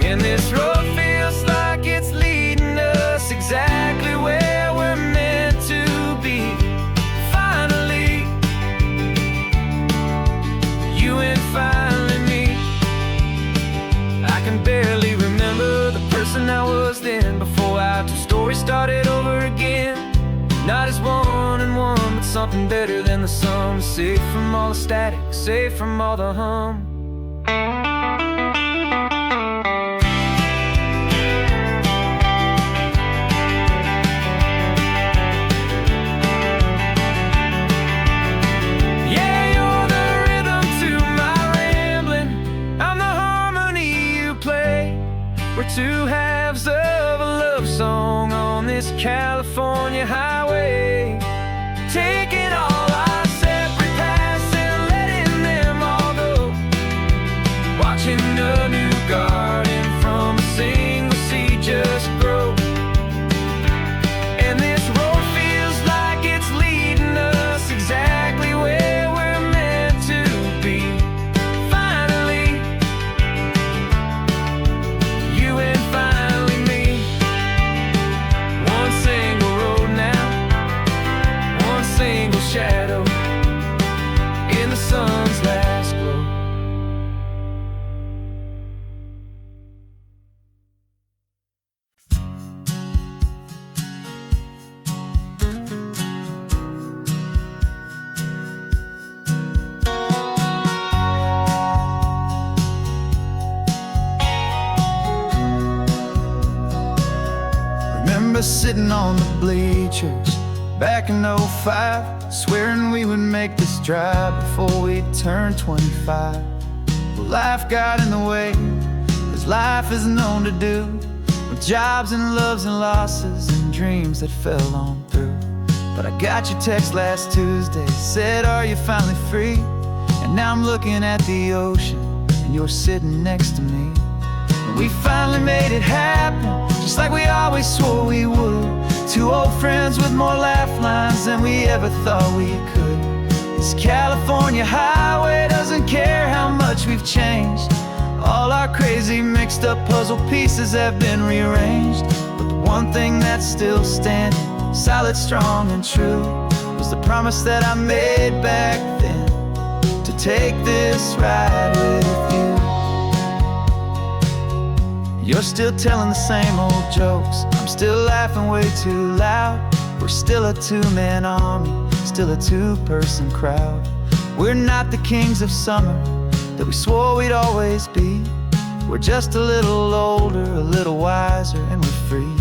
And this road feels like it's leading us exactly where we're meant to be. Finally, you and finally me. I can barely remember the person I was then, before our two stories started over again. Not as one and one, but something better than the sum. Safe from all the static, safe from all the hum. We're two halves of a love song on this California highway, taking all our separate paths and letting them all go, watching a new garden from a single seed just grow. And this road feels like it's leading us exactly where we're meant to be. Finally, you and finally me. One single road now, one single shadow in the sun's last glow. Remember sitting on the bleachers back in '05, swearing we would make this drive before we turned 25. Well, life got in the way, as life is known to do, with jobs and loves and losses and dreams that fell on through. But I got your text last Tuesday, said, are you finally free? And now I'm looking at the ocean, and you're sitting next to me. And we finally made it happen, just like we always swore we would. Two old friends with more laugh lines than we ever thought we could. This California highway doesn't care how much we've changed. All our crazy mixed up puzzle pieces have been rearranged. But the one thing that's still standing, solid, strong and true, was the promise that I made back then, to take this ride with you. You're still telling the same old jokes, I'm still laughing way too loud. We're still a two-man army, still a two-person crowd. We're not the kings of summer that we swore we'd always be. We're just a little older, a little wiser, and we're free.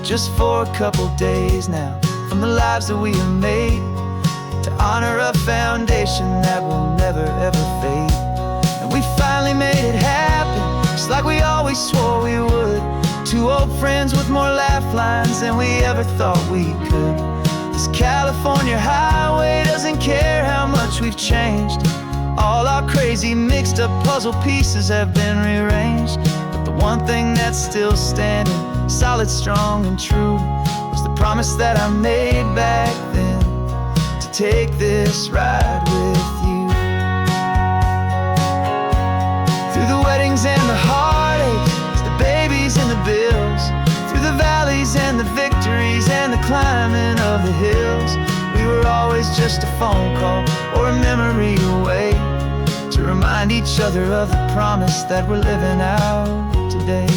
Just for a couple days now, from the lives that we have made, to honor a foundation that will never ever fade. And we finally made it happen, just like we always swore we would. Two old friends with more laugh lines than we ever thought we could. This California highway doesn't care how much we've changed. All our crazy mixed up puzzle pieces have been rearranged. But the one thing that's still standing, solid, strong and true, was the promise that I made back then, to take this ride with you. Through the weddings and the heartaches, the babies and the bills, through the valleys and the victories and the climbing of the hills, we were always just a phone call or a memory away, to remind each other of the promise that we're living out today.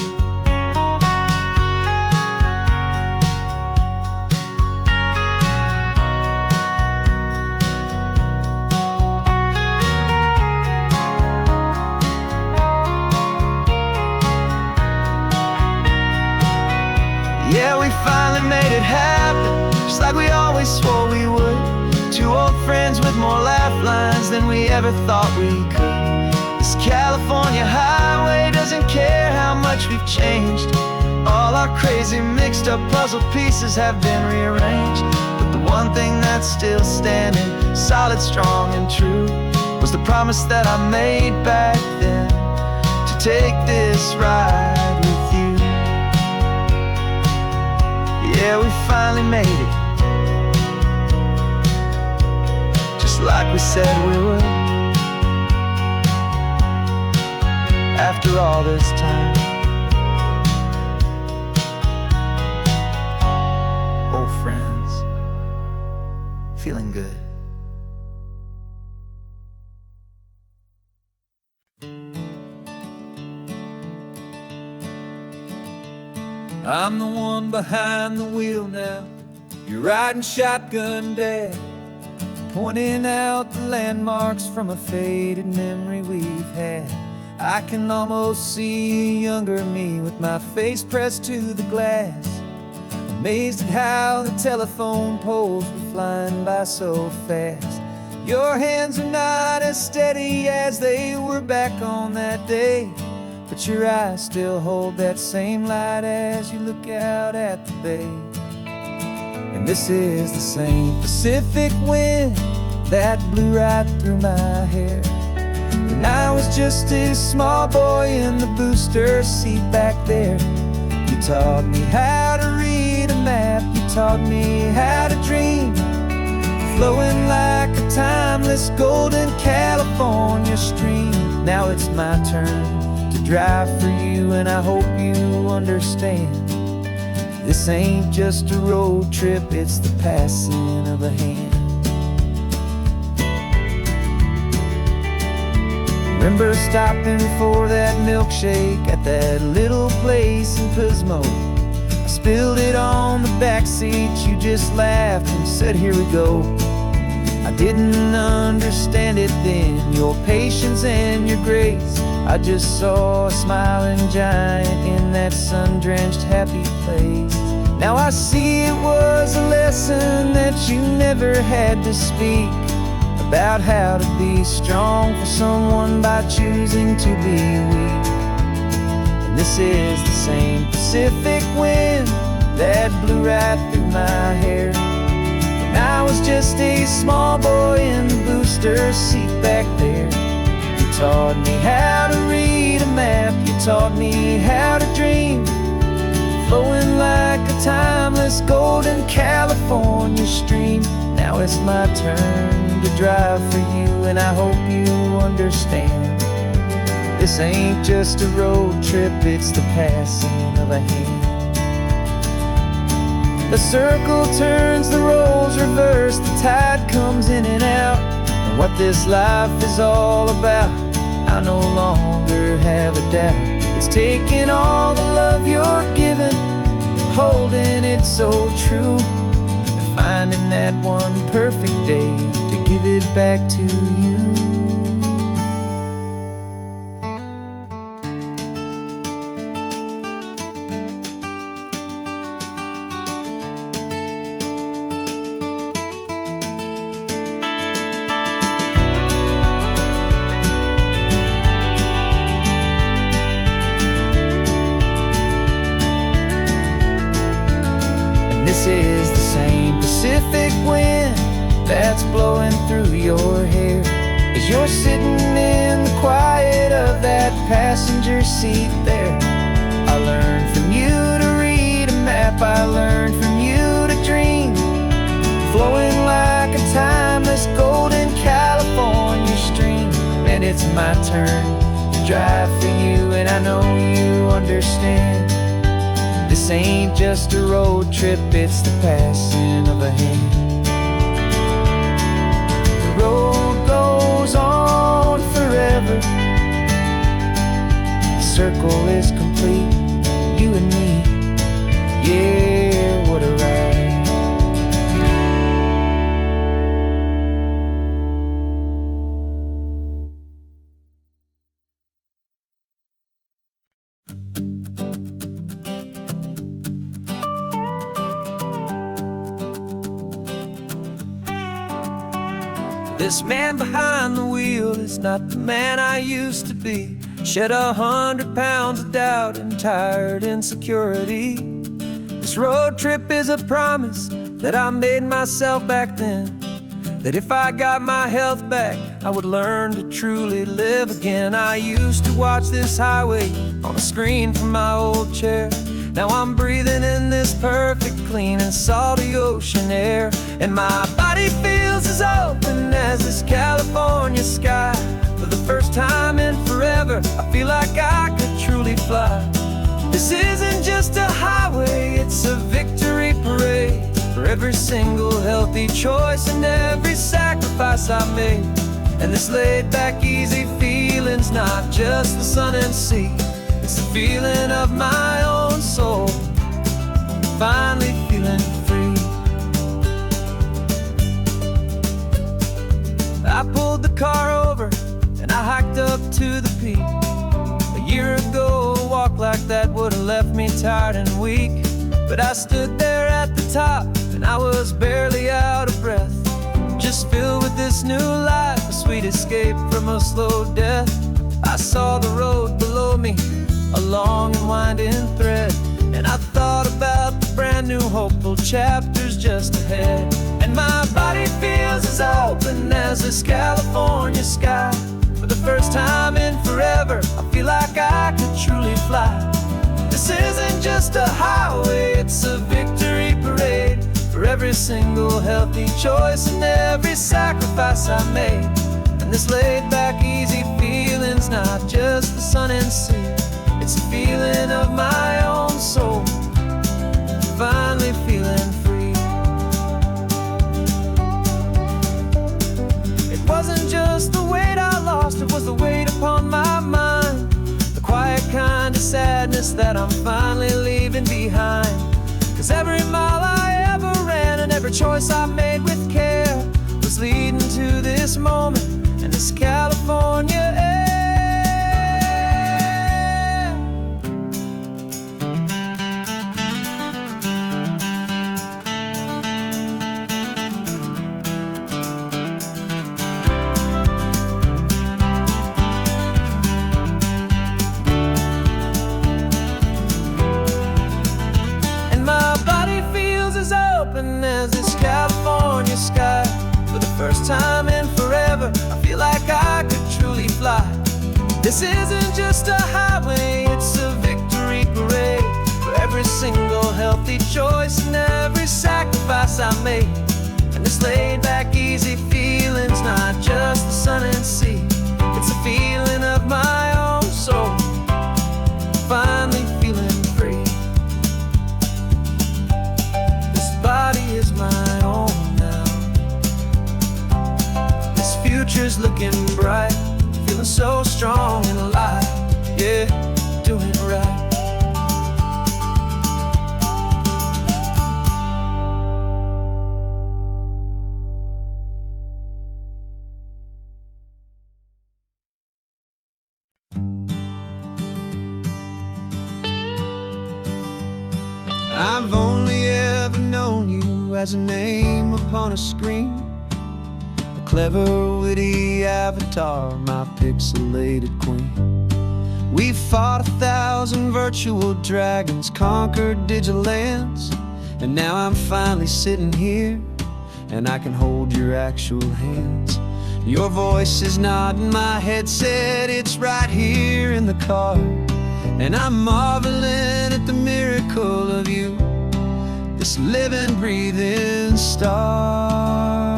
Yeah, we finally made it happen, just like we always swore we would. Two old friends with more laugh lines than we ever thought we could. This California highway doesn't care how much we've changed. All our crazy mixed up puzzle pieces have been rearranged. But the one thing that's still standing, solid, strong and true, was the promise that I made back then, to take this ride with you. Yeah, we finally made it, just like we said we would. After all this time, old friends, feeling good. I'm the one behind the wheel now. You're riding shotgun, Dad, pointing out the landmarks from a faded memory we've had. I can almost see a younger me with my face pressed to the glass, amazed at how the telephone poles were flying by so fast. Your hands are not as steady as they were back on that day, but your eyes still hold that same light as you look out at the bay. And this is the same Pacific wind that blew right through my hair when I was just a small boy in the booster seat back there. You taught me how to read a map, you taught me how to dream, flowing like a timeless golden California stream. Now it's my turn to drive for you, and I hope you understand. This ain't just a road trip, it's the passing of a hand. Remember stopping for that milkshake at that little place in Pismo? I spilled it on the back seat, you just laughed and said, here we go. I didn't understand it then, your patience and your grace. I just saw a smiling giant in that sun-drenched happy place. Now I see it was a lesson that you never had to speak, about how to be strong for someone by choosing to be weak. And this is the same Pacific wind that blew right through my hair when I was just a small boy in the booster seat back there. You taught me how to read a map, you taught me how to dream, flowing like a timeless golden California stream. Now it's my turn to drive for you, and I hope you understand. This ain't just a road trip, it's the passing of a hand. The circle turns, the roles reverse, the tide comes in and out. And what this life is all about, I no longer have a doubt. It's taking all the love you're giving, holding it so true, and finding that one perfect day to give it back to you. This is the same Pacific wind that's blowing through your hair as you're sitting in the quiet of that passenger seat there. I learned from you to read a map, I learned from you to dream, flowing like a timeless golden California stream. And it's my turn to drive for you, and I know you understand. This ain't just a road trip, it's the passing of a hand. The road goes on forever, the circle is complete, you and me, yeah, what a ride. This man behind the wheel is not the man I used to be. Shed 100 pounds of doubt and tired insecurity. This road trip is a promise that I made myself back then, that if I got my health back, I would learn to truly live again. I used to watch this highway on a screen from my old chair. Now I'm breathing in this perfect, clean and salty ocean air. And my body feels as open as this California sky. For the first time in forever, I feel like I could truly fly. This isn't just a highway, it's a victory parade. For every single healthy choice and every sacrifice I made. And this laid back, easy feeling's not just the sun and sea. It's the feeling of my own soul, finally feeling free. I pulled the car over and I hiked up to the peak. A year ago, a walk like that would've left me tired and weak. But I stood there at the top and I was barely out of breath, just filled with this new life, a sweet escape from a slow death. I saw the road below me, a long and winding thread, and I thought about the brand new hopeful chapters just ahead. And my body feels as open as this California sky. For the first time in forever, I feel like I could truly fly. This isn't just a highway, it's a victory parade. For every single healthy choice and every sacrifice I made. And this laid back, easy feeling's not just the sun and sea. It's a feeling of my own soul, finally feeling free. It wasn't just the weight I lost, it was the weight upon my mind. The quiet kind of sadness that I'm finally leaving behind. 'Cause every mile I ever ran and every choice I made with care was leading to this moment and this California air. As this California sky. For the first time in forever, I feel like I could truly fly. This isn't just a highway, it's a victory parade. For every single healthy choice and every sacrifice I made. And this laid back, easy feeling's not just the sun and sea. It's a feeling of my own soul, finally feeling free. Body is my own now. This future's looking bright, feeling so strong and alive. Yeah, doing it right. I've only ever known you as a name upon a screen, a clever, witty avatar, my pixelated queen. We fought 1,000 virtual dragons, conquered digital lands, and now I'm finally sitting here, and I can hold your actual hands. Your voice is not in my headset, it's right here in the car. And I'm marveling at the miracle of you, this living, breathing star.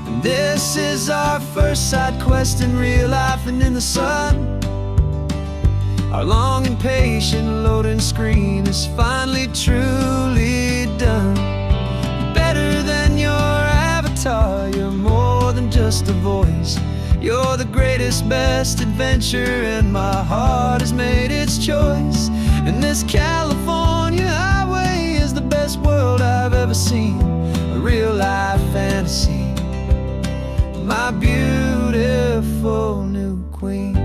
And this is our first side quest in real life and in the sun. Our long and patient loading screen is finally truly done. Better than your avatar, you're more than just a voice. You're the greatest, best adventure, and my heart has made its choice. And this California highway is the best world I've ever seen, a real-life fantasy, my beautiful new queen.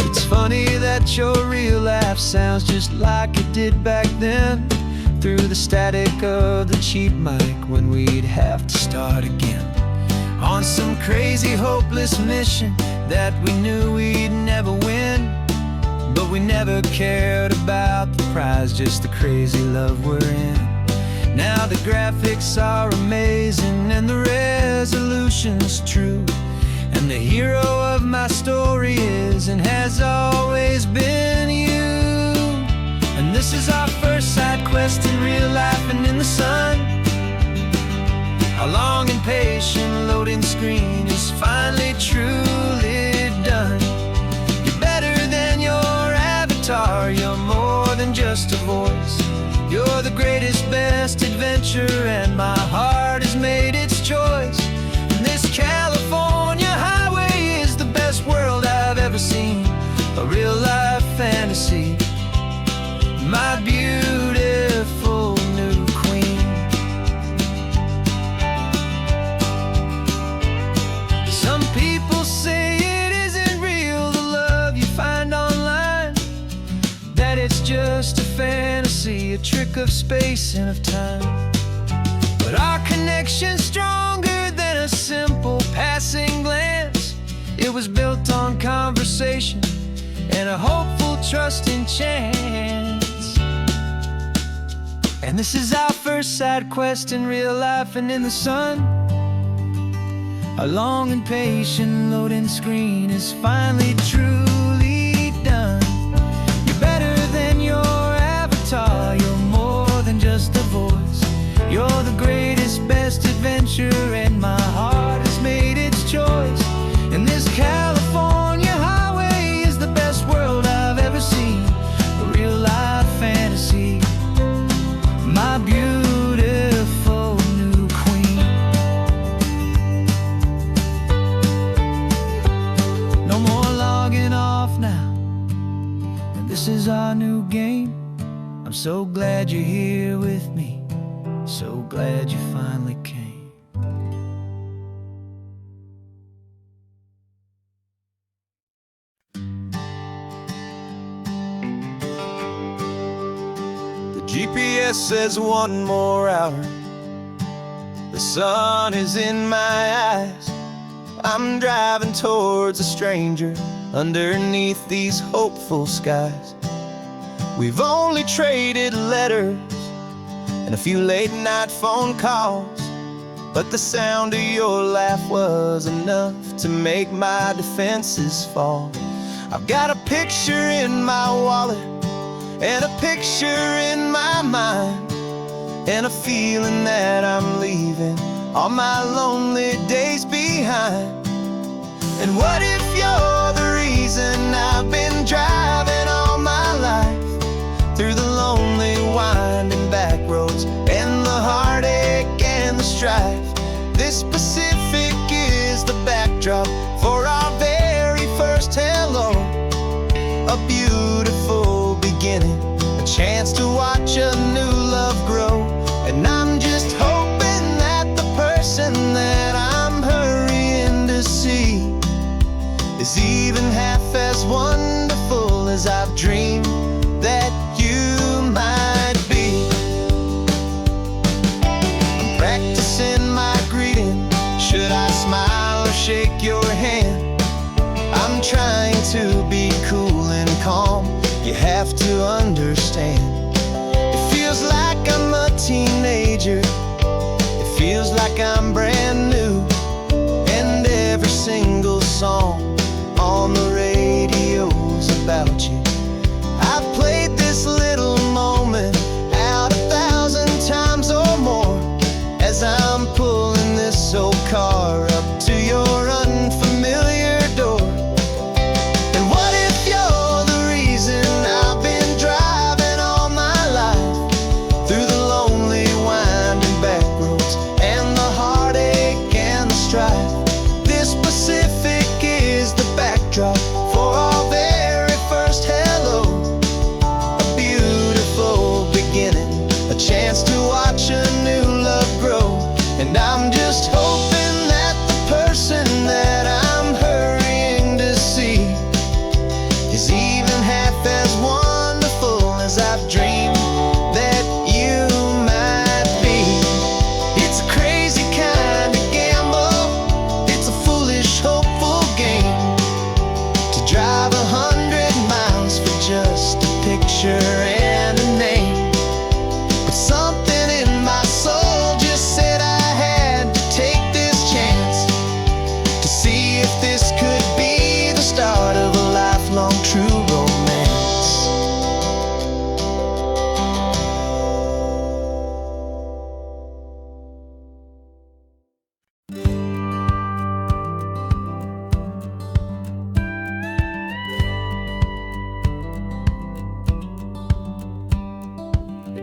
It's funny that your real life sounds just like it did back then. through the static of the cheap mic when we'd have to start again on some crazy hopeless mission that we knew we'd never win. But we never cared about the prize, just the crazy love we're in. Now the graphics are amazing and the resolution's true, and the hero of my story is and has always been you. And this is our first side quest in real life and in the sun. Our long and patient loading screen is finally truly done. You're better than your avatar, you're more than just a voice. You're the greatest, best adventure, and my heart has made its choice. And this California highway is the best world I've ever seen, a real life fantasy, my beautiful new queen. Some people say it isn't real, the love you find online, that it's just a fantasy, a trick of space and of time. But our connection's stronger than a simple passing glance. It was built on conversation and a hopeful, trusting chance. And this is our first side quest in real life and in the sun. Our long and patient loading screen is finally truly done. You're better than your avatar, you're more than just a voice. You're the greatest, best adventure, and my heart has made its choice. And this California highway is the best world I've ever seen, a real life fantasy, my beautiful new queen. No more logging off now, and this is our new game. I'm so glad you're here with me, so glad you finally came. GPS says one more hour. The sun is in my eyes. I'm driving towards a stranger underneath these hopeful skies. We've only traded letters and a few late night phone calls, but the sound of your laugh was enough to make my defenses fall. I've got a picture in my wallet and a picture in my mind, and a feeling that I'm leaving all my lonely days behind. And what if you're the reason I've been driving all my life, through the lonely winding back roads and the heartache and the strife? This Pacific is the backdrop for our very first hello, a beautiful beginning, a chance to watch a new love grow. And I'm just hoping that the person that I'm hurrying to see is even half as wonderful as I've dreamed that you might be. I'm practicing my greeting. Should I smile or shake your hand? I'm trying to be cool and calm, you have to understand. It feels like I'm a teenager, it feels like I'm brand new, and every single song on the radio's about you. I've played this little moment out 1,000 times or more, as I'm pulling this old car up to your unfamiliar door. And what if you're the reason I've been driving all my life, through the lonely winding back roads and the heartache and the strife? This Pacific is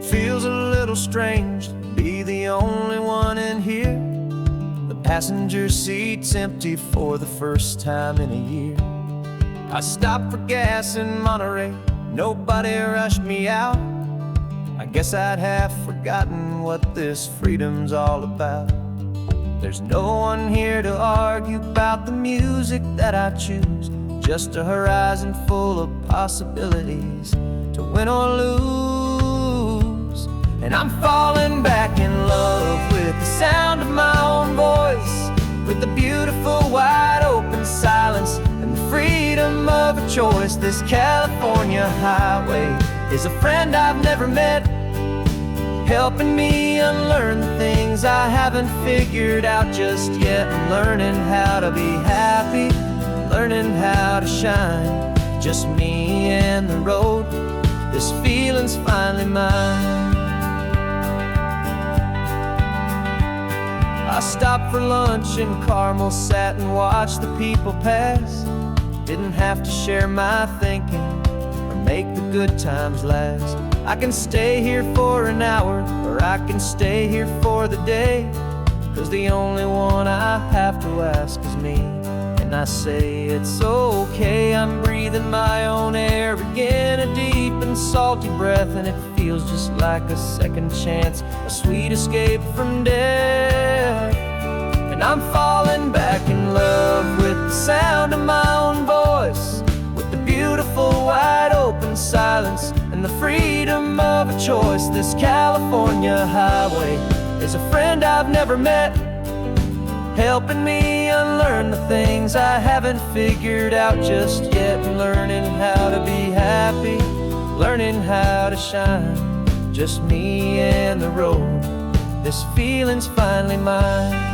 It feels a little strange to be the only one in here. The passenger seat's empty for the first time in a year. I stopped for gas in Monterey, nobody rushed me out. I guess I'd have forgotten what this freedom's all about. There's no one here to argue about the music that I choose, just a horizon full of possibilities to win or lose. And I'm falling back in love with the sound of my own voice, with the beautiful wide open silence and the freedom of a choice. This California highway is a friend I've never met, helping me unlearn the things I haven't figured out just yet. Learning how to be happy, learning how to shine, just me and the road. This feeling's finally mine. I stopped for lunch in Carmel, sat and watched the people pass. Didn't have to share my thinking or make the good times last. I can stay here for an hour, or I can stay here for the day, 'cause the only one I have to ask is me. And I say it's okay, I'm breathing my own air again, a deep and salty breath, and it feels just like a second chance, a sweet escape from death. And I'm falling back in love with the sound of my own voice, with the beautiful wide open silence and the freedom of a choice. This California highway is a friend I've never met, helping me unlearn the things I haven't figured out just yet. Learning how to be happy, learning how to shine, just me and the road. This feeling's finally mine.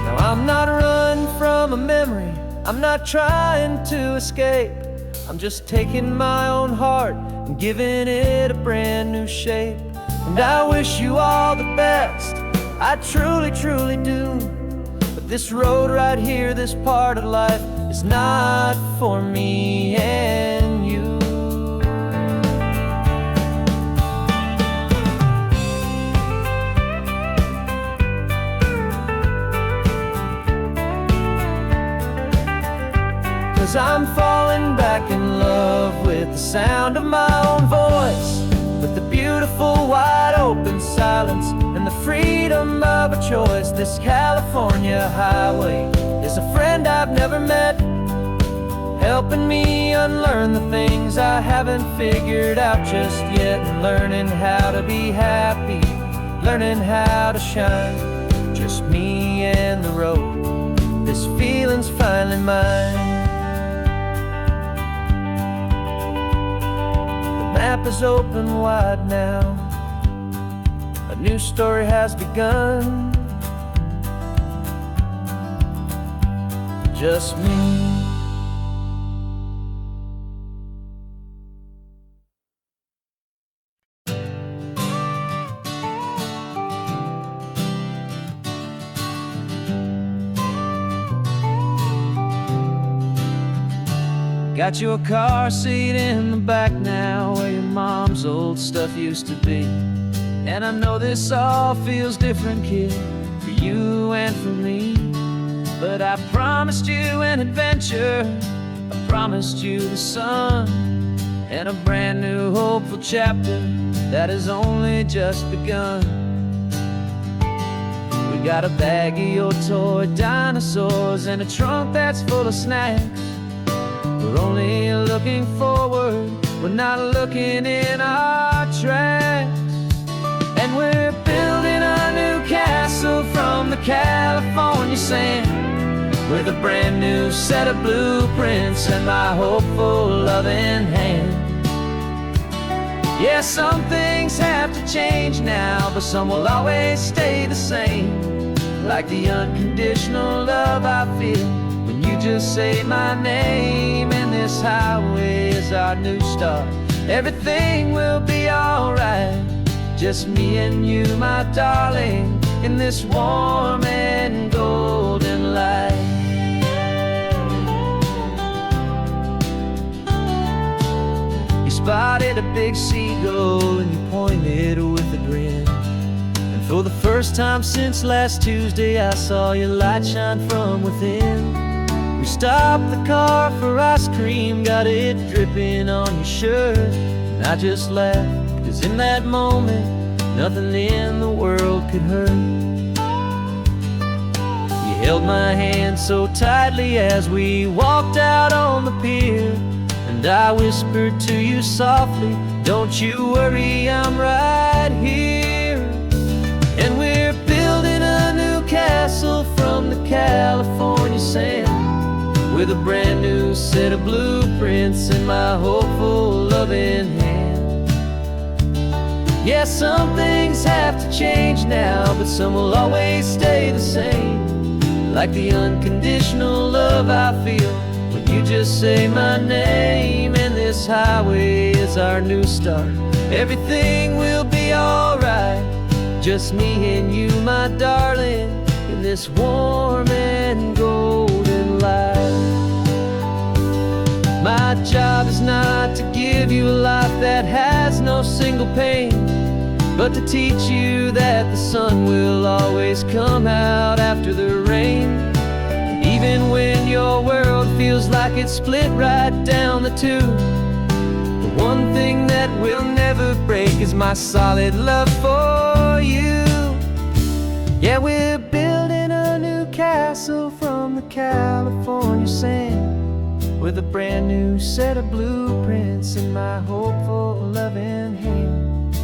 Now I'm not running from a memory, I'm not trying to escape. I'm just taking my own heart and giving it a brand new shape. And I wish you all the best, I truly, truly do. But this road right here, this part of life, is not for me and you. Cause I'm falling back in love with the sound of my own voice, with the beautiful wide open silence and the freedom of a choice. This California highway is a friend I've never met, helping me unlearn the things I haven't figured out just yet. Learning how to be happy, learning how to shine, just me and the road. This feeling's finally mine. The map is open wide now, a new story has begun, just me. Got your car seat in the back now, where your mom's old stuff used to be. And I know this all feels different, kid, for you and for me. But I promised you an adventure, I promised you the sun, and a brand new hopeful chapter that has only just begun. We got a bag of your toy dinosaurs and a trunk that's full of snacks. We're only looking forward, we're not looking in our tracks. And we're building a new castle from the California sand, with a brand new set of blueprints and my hopeful loving hand. Yeah, some things have to change now, but some will always stay the same. Like the unconditional love I feel when you just say my name. And this highway is our new start, everything will be alright. Just me and you, my darling, in this warm and golden light. You spotted a big seagull and you pointed with a grin. And for the first time since last Tuesday, I saw your light shine from within. We stopped the car for ice cream, got it dripping on your shirt. And I just laughed, 'cause in that moment, nothing in the world could hurt. You held my hand so tightly as we walked out on the pier. And I whispered to you softly, don't you worry, I'm right here. And we're building a new castle from the California sand, with a brand new set of blueprints in my hopeful, loving hand. Yeah, some things have to change now, but some will always stay the same. Like the unconditional love I feel when you just say my name. And this highway is our new start. Everything will be alright, just me and you, my darling, in this warm and golden light. My job is not to give you a life that has no single pain, but to teach you that the sun will always come out after the rain. Even when your world feels like it's split right down the two, the one thing that will never break is my solid love for you. Yeah, we're building a new castle from the California sand, with a brand new set of blueprints in my hopeful, loving hand.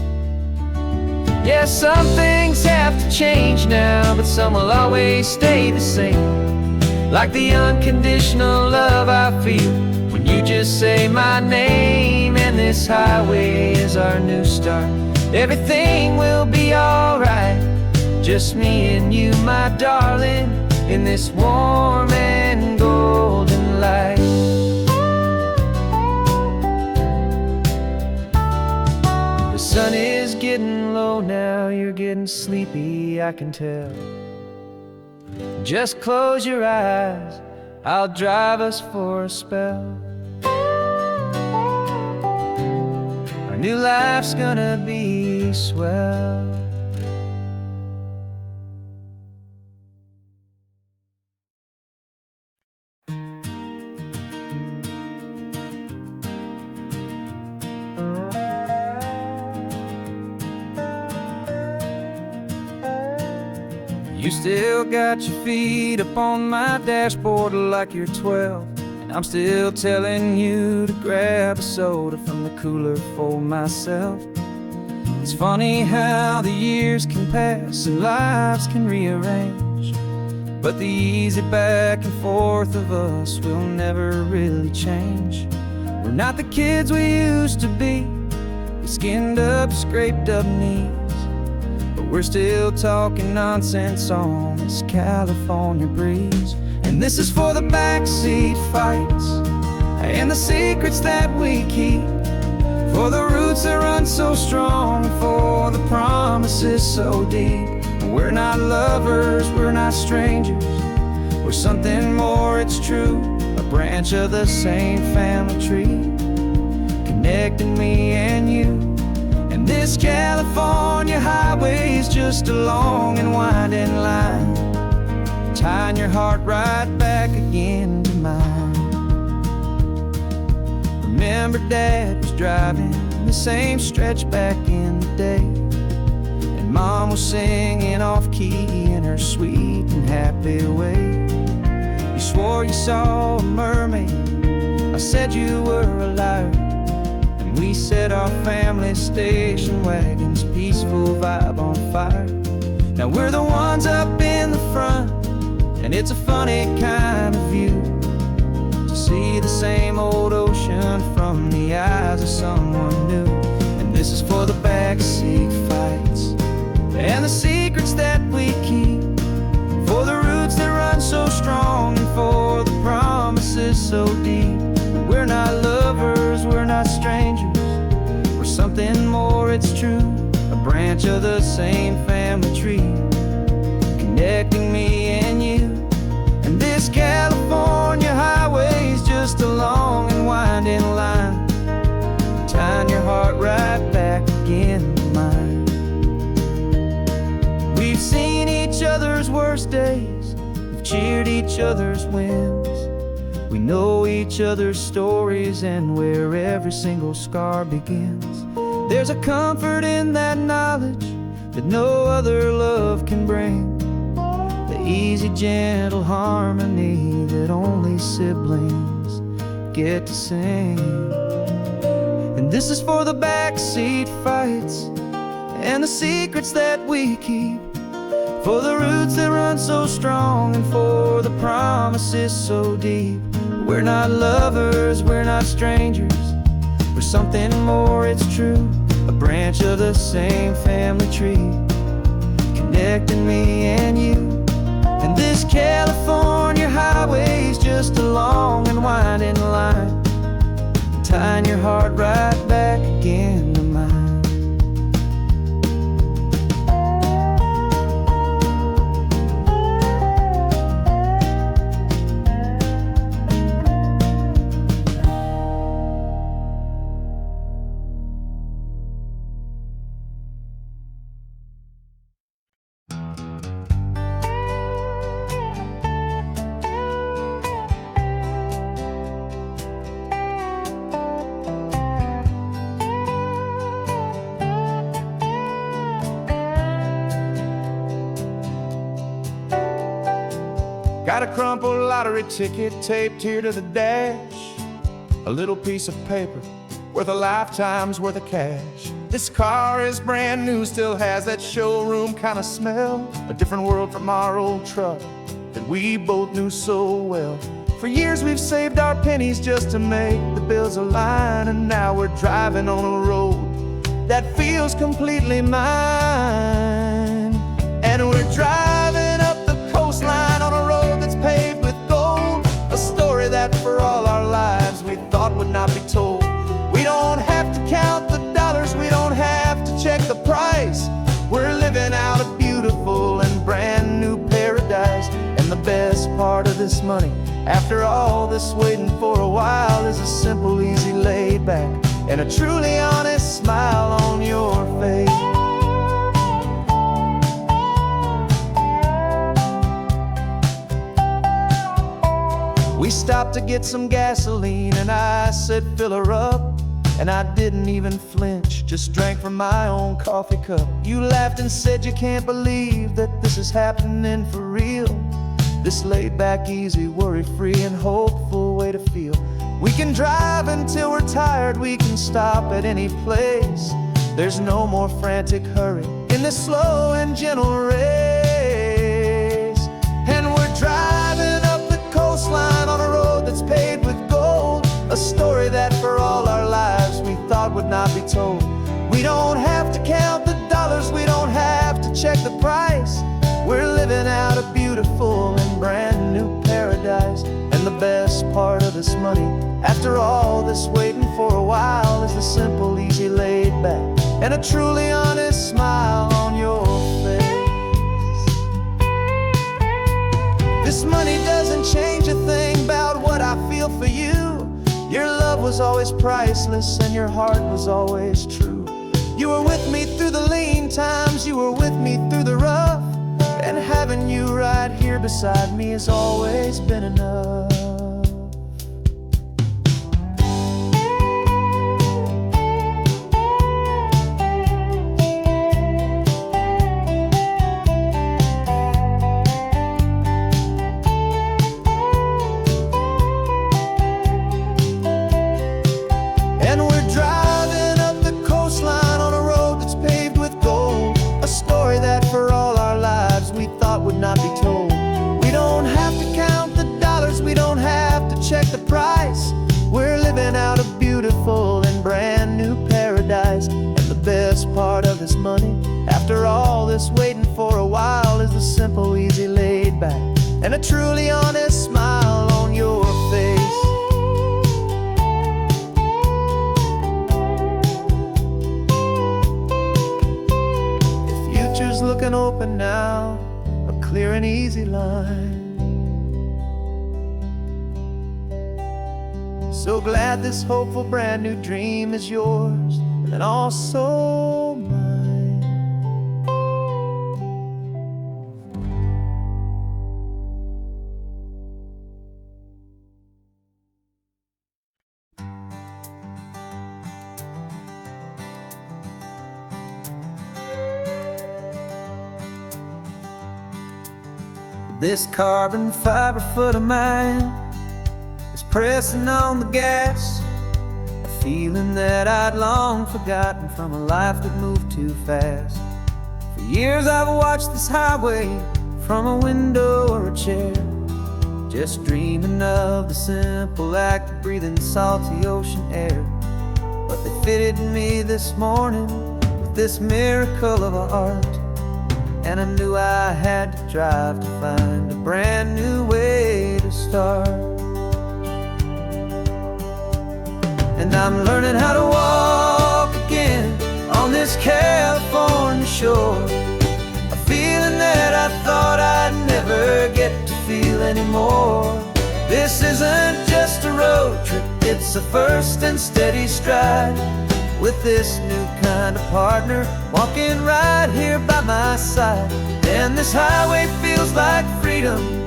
Yeah, some things have to change now, but some will always stay the same. Like the unconditional love I feel when you just say my name. And this highway is our new start. Everything will be alright, just me and you, my darling, in this warm and golden light. The sun is getting low now, you're getting sleepy, I can tell. Just close your eyes, I'll drive us for a spell. Our new life's gonna be swell. You still got your feet up on my dashboard like you're 12, and I'm still telling you to grab a soda from the cooler for myself. It's funny how the years can pass and lives can rearrange, but the easy back and forth of us will never really change. We're not the kids we used to be, with skinned up, scraped up knees, but we're still talking nonsense on this California breeze. And this is for the backseat fights and the secrets that we keep, for the roots that run so strong, for the promises so deep. We're not lovers, we're not strangers, we're something more, it's true. A branch of the same family tree, connecting me and you. And this California highway is just a long and winding line, tying your heart right back again to mine. Remember Dad was driving the same stretch back in the day, and Mom was singing off-key in her sweet and happy way. You swore you saw a mermaid, I said you were a liar, and we set our family station wagon's peaceful vibe on fire. Now we're the ones up in the front, and it's a funny kind of view to see the same old ocean from the eyes of someone new. And this is for the backseat fights and the secrets that we keep, for the roots that run so strong, and for the promises so deep. We're not lovers, we're not strangers, we're something more, it's true. A branch of the same family tree, connecting me and you. And this California highway is just a long and winding line, worst days, we've cheered each other's wins. We know each other's stories and where every single scar begins. There's a comfort in that knowledge that no other love can bring. The easy, gentle harmony that only siblings get to sing. And this is for the backseat fights and the secrets that we keep, for the roots that run so strong and for the promises so deep. We're not lovers, we're not strangers, we're something more, it's true. A branch of the same family tree, connecting me and you. And this California highway's just a long and winding line, tying your heart right back again to mine. Got a crumpled lottery ticket taped here to the dash, a little piece of paper worth a lifetime's worth of cash. This car is brand new, still has that showroom kind of smell, a different world from our old truck that we both knew so well. For years we've saved our pennies just to make the bills align, and now we're driving on a road that feels completely mine. And we're driving up the coastline on a road that's paved with gold, a story that for all our lives we thought would not be told. We don't have to count the dollars, we don't have to check the price. We're living out a beautiful and brand new paradise. And the best part of this money, after all this waiting for a while, is a simple, easy, laid back, and a truly honest smile on your face. We stopped to get some gasoline and I said fill her up, and I didn't even flinch, just drank from my own coffee cup. You laughed and said you can't believe that this is happening for real. This laid back, easy, worry-free and hopeful way to feel. We can drive until we're tired, we can stop at any place. There's no more frantic hurry in this slow and gentle race. And we're driving up the coastline on a road that's paved with gold, a story that for all our lives we thought would not be told. We don't have to count the dollars, we don't have to check the price. We're living out a beautiful and brand new paradise. And the best part of this money, after all this waiting for a while, is the simple, easy, laid back, and a truly honest smile on your face. This money doesn't change a thing about what I feel for you. Your love was always priceless and your heart was always true. You were with me through the lean times, you were with me through the rough, and having you right here beside me has always been enough. And we're driving up the coastline on a road that's paved with gold, a story that for all our lives we thought would not be told. We don't have to count the dollars, we don't have to check the price. We're living out a beautiful and brand new paradise. And the best part of this money, after all this waiting for a while, is the simple, easy, laid back, and a truly honest smile on your face. The future's looking open now, a clear and easy line. So glad this hopeful brand new dream is yours and also mine. This carbon fiber foot of mine is pressing on the gas, a feeling that I'd long forgotten from a life that moved too fast. For years I've watched this highway from a window or a chair, just dreaming of the simple act of breathing salty ocean air. But they fitted me this morning with this miracle of art, and I knew I had to drive to find a brand new way to start. And I'm learning how to walk again on this California shore, a feeling that I thought I'd never get to feel anymore. This isn't just a road trip, it's a first and steady stride, with this new kind of partner walking right here by my side. And this highway feels like freedom,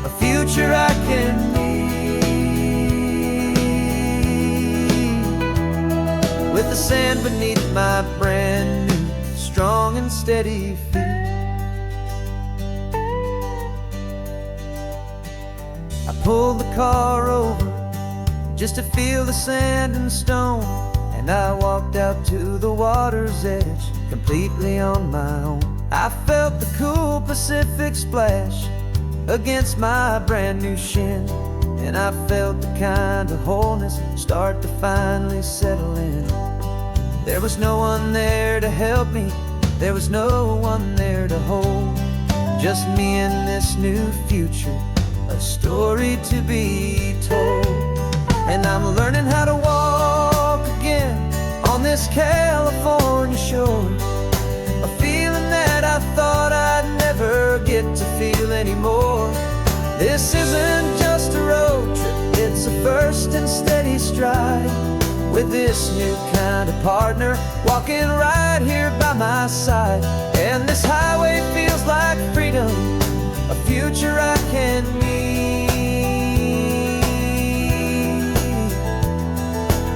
a future I can need, with the sand beneath my brand new strong and steady feet. I pulled the car over just to feel the sand and stone, and I walked out to the water's edge completely on my own. I felt the cool Pacific splash against my brand new shin, and I felt the kind of wholeness start to finally settle in. There was no one there to help me, there was no one there to hold, just me and this new future, a story to be told. And I'm learning how to walk again on this California shore, a feeling that I thought I'd never get to feel anymore. This isn't just a road trip, it's a first and steady stride, with this new kind of partner walking right here by my side. And this highway feels like freedom, a future I can need,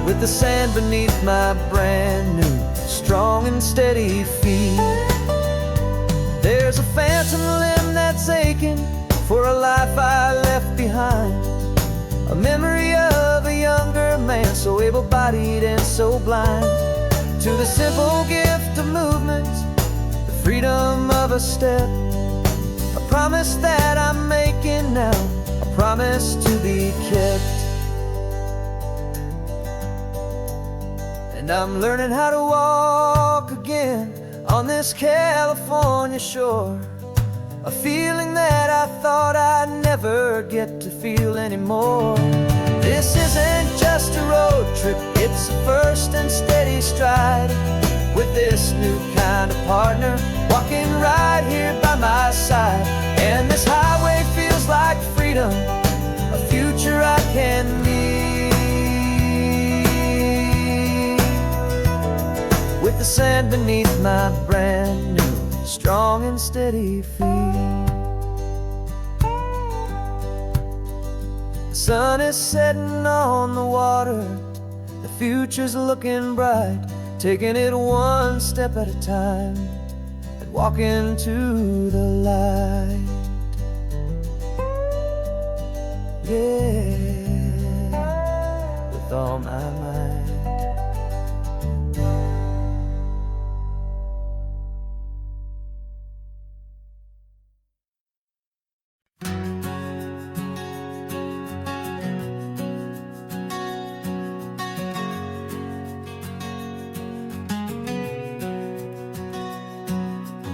with the sand beneath my brand new strong and steady feet. There's a phantom limb that's aching for a life I left behind, a memory of a younger man, so able-bodied and so blind, to the simple gift of movement, the freedom of a step, a promise that I'm making now, a promise to be kept. And I'm learning how to walk again on this California shore, a feeling that I thought I'd never get to feel anymore. This isn't just a road trip, it's a first and steady stride, with this new kind of partner walking right here by my side. And this highway feels like freedom, a future I can need, with the sand beneath my brand new strong and steady feet. The sun is setting on the water, the future's looking bright, taking it one step at a time and walking to the light. Yeah, with all my might.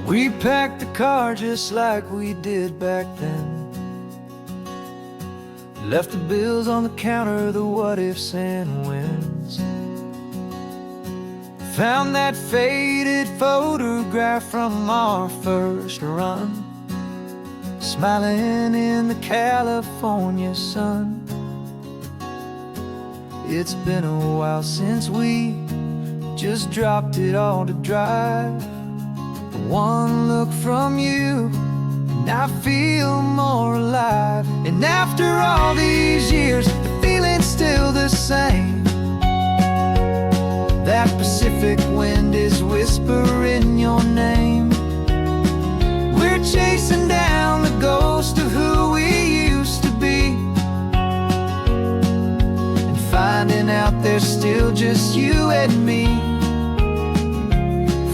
We packed the car just like we did back then, left the bills on the counter, the what-ifs and whens. Found that faded photograph from our first run, smiling in the California sun. It's been a while since we just dropped it all to drive. One look from you and I feel more alive. And after all these years, the feeling's still the same. That Pacific wind is whispering your name. We're chasing down the ghost of there's still just you and me,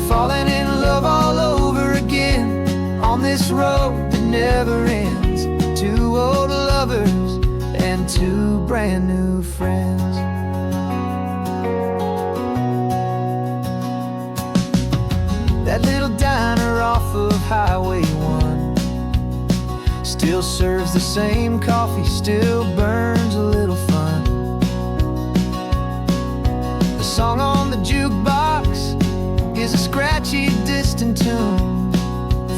falling in love all over again on this road that never ends. Two old lovers and two brand new friends. That little diner off of Highway 1 still serves the same coffee, still burns a little fun. The song on the jukebox is a scratchy, distant tune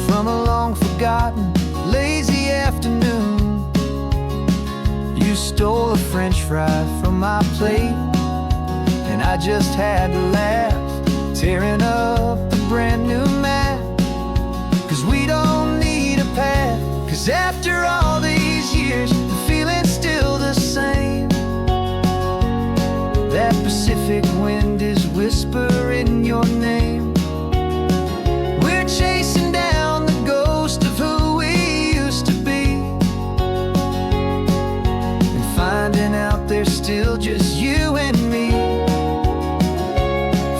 from a long forgotten, lazy afternoon. You stole a French fry from my plate, and I just had to laugh, tearing up a brand new map. 'Cause we don't need a path, 'cause after all these years, the feeling's still the same. That Pacific wind is whispering your name. We're chasing down the ghost of who we used to be, and finding out there's still just you and me,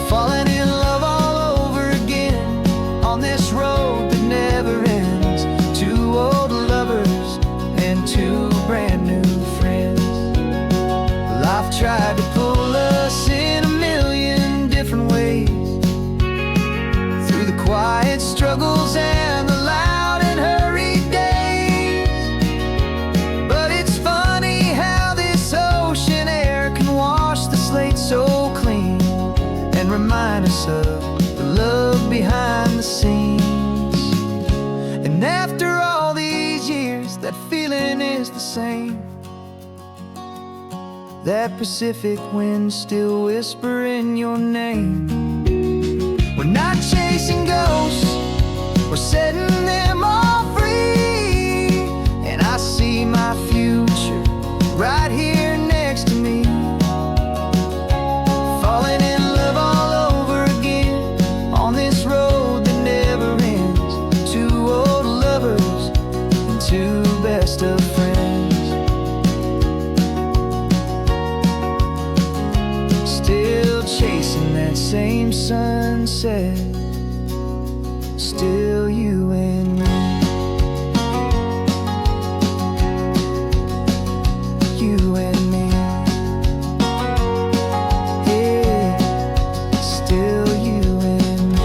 falling in love all over again on this road that never ends. Two old lovers and two brand new friends. Life tried to pull us in a million different ways, through the quiet struggles and the loud and hurried days. But it's funny how this ocean air can wash the slate so clean and remind us of the love behind the scenes. And after all these years, that feeling is the same. That Pacific wind still whispering your name. We're not chasing ghosts, we're setting them all free. And I see my future right here next to me, falling in love all over again on this road that never ends. Two old lovers and two best of friends, still chasing that same sunset, still you and me, you and me, yeah, still you and me.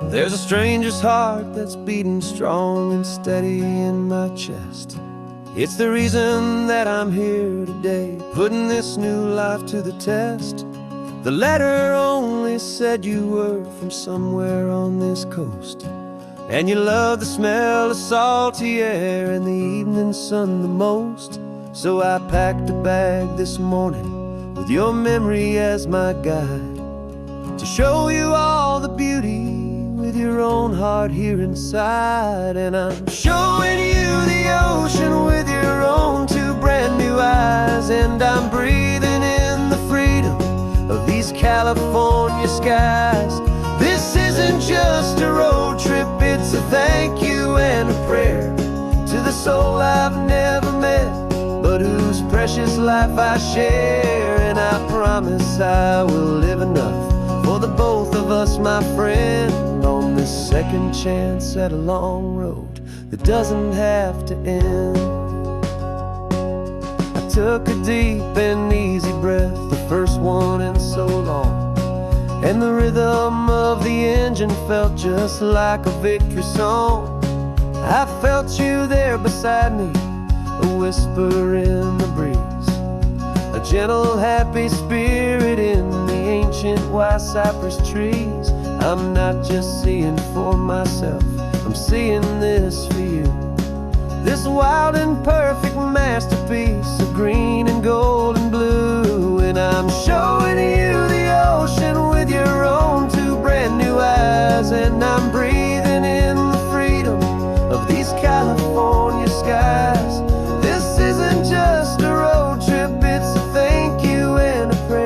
There's a stranger's heart that's beating strong and steady in my chest. It's the reason that I'm here today, putting this new life to the test. The letter only said you were from somewhere on this coast, and you love the smell of salty air and the evening sun the most. So I packed a bag this morning with your memory as my guide, to show you all the beauty with your own heart here inside. And I'm showing you the ocean with your own two brand new eyes, and I'm breathing in the freedom of these California skies. This isn't just a road trip, it's a thank you and a prayer to the soul I've never met, but whose precious life I share. And I promise I will live enough for the both of us, my friend, on this second chance at a long road that doesn't have to end. I took a deep and easy breath, the first one in so long, and the rhythm of the engine felt just like a victory song. I felt you there beside me, a whisper in the breeze, a gentle happy spirit in the ancient white cypress trees. I'm not just seeing for myself, I'm seeing this for you, this wild and perfect masterpiece of green and gold and blue. And I'm showing you the ocean with your own two brand new eyes, and I'm breathing in the freedom of these California skies. This isn't just a road trip, it's a thank you and a prayer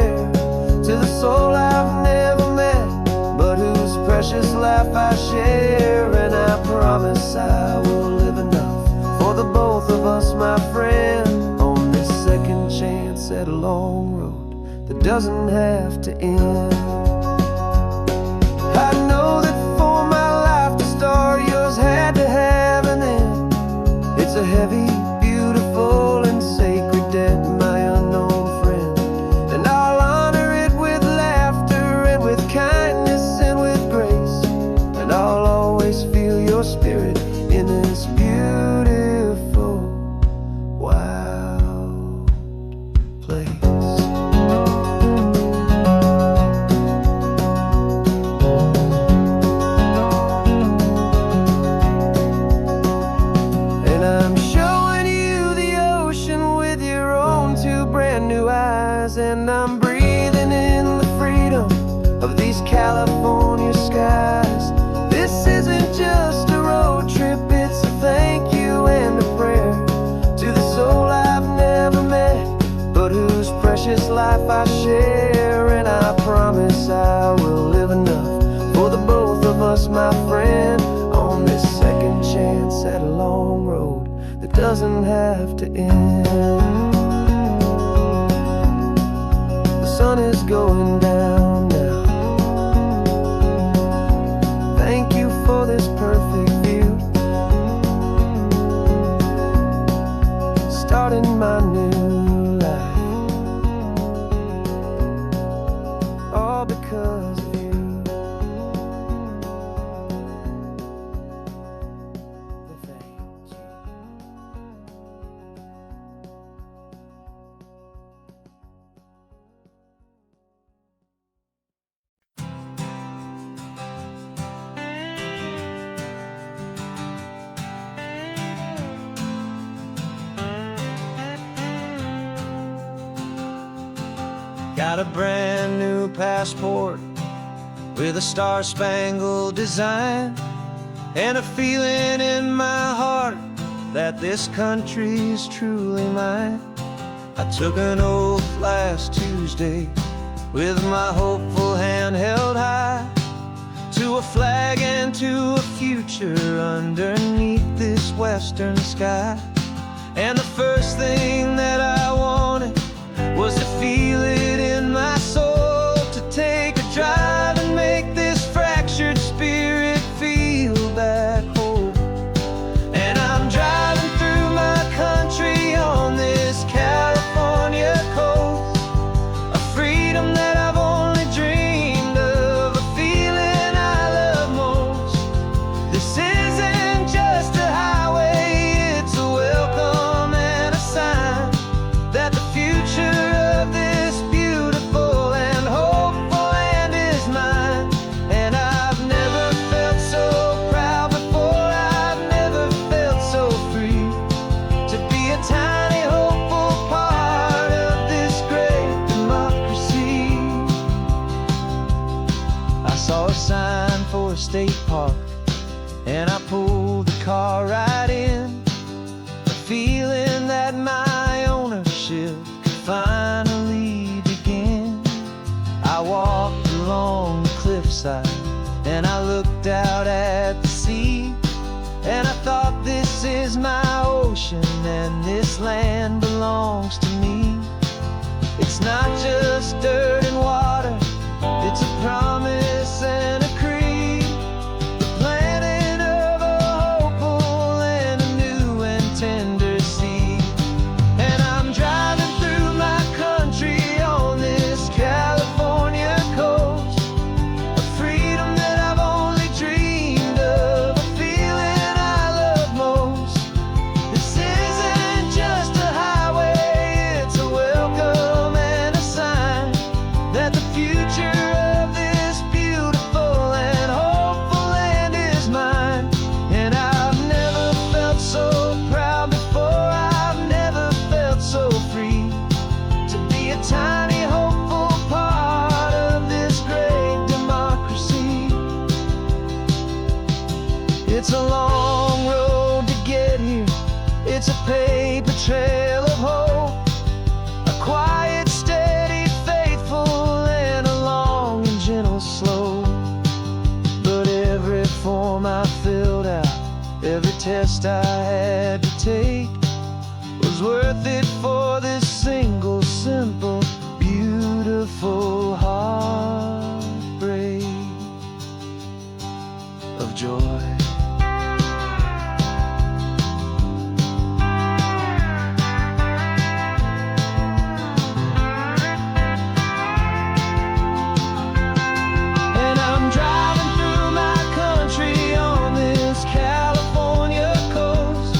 my friend, on this second chance at a long road that doesn't have to end. I know that for my life to start, yours had to have an end. It's a heavy, beautiful, and sacred debt, my unknown friend, and I'll honor it with laughter and with kindness and with grace, and I'll always feel your spirit in this beautiful, wild place. And I'm showing you the ocean with your own two brand new eyes, and I'm breathing in the freedom of these California skies. This isn't just a road trip, it's a thank you and a prayer to the soul I've never met, but whose precious life I share. And I promise I will live enough for the both of us, my friend, on this second chance at a long road that doesn't have to end. The sun is going down now. Thank you for this perfect view, starting my new life, all because of you. Thank you. Got a brand new passport with a star-spangled design, and a feeling in my heart that this country's truly mine. I took an oath last Tuesday with my hopeful hand held high, to a flag and to a future underneath this western sky. And the first thing that I wanted was to feel it in my soul, to take a drive and make this fractured spirit feel back home. And I'm driving through my country on this California coast, a freedom that I've only dreamed of, a feeling I love most. This isn't just a highway, it's a welcome and a sign that the future of this beautiful and hopeful land is mine. And I've never felt so proud before, I've never felt so free, to be a tiny hopeful part of this great democracy. I saw a sign for a state park, and I pulled the car right in, the feeling that my ownership could finally begin. I walked along the cliffside and I looked out at the sea, and I thought, this is my ocean and this land belongs to me. It's not just dirt and water, it's a promise and a creed, the planting of a hopeful and a new and tender seed. And I'm driving through my country on this California coast, a freedom that I've only dreamed of, a feeling I love most. This isn't just a highway, it's a welcome and a sign that the future of this beautiful and hopeful land is mine. And I've never felt so proud before, I've never felt so free, to be a tiny hopeful part of this great democracy. It's a long road to get here, it's a paper trail of hope, a quiet, steady, faithful, and a long and gentle slope. But every form I filled out, every test I had to take, was worth it for this single, simple, beautiful heartbreak of joy. And I'm driving through my country on this California coast,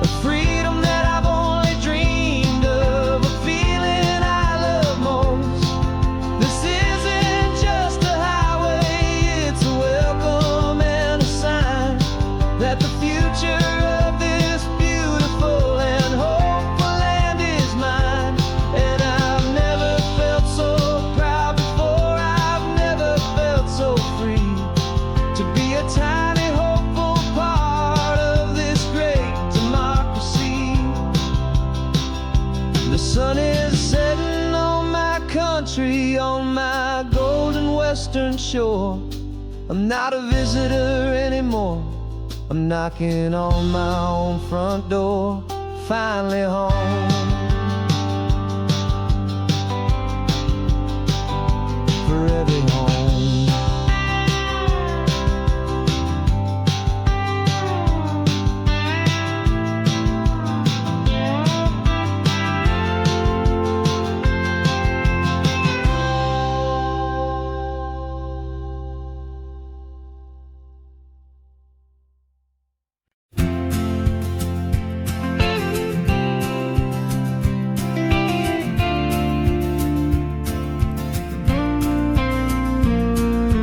a freedom that I've only dreamed of, a feeling I love most. This isn't just a highway, it's a welcome and a sign that the future of this beautiful and hopeful land is mine. And I've never felt so proud before, I've never felt so free to be a tiny hopeful part of this great democracy. The sun is setting on my country, on my golden western shore. I'm not a visitor anymore, I'm knocking on my own front door, finally home. Forever home.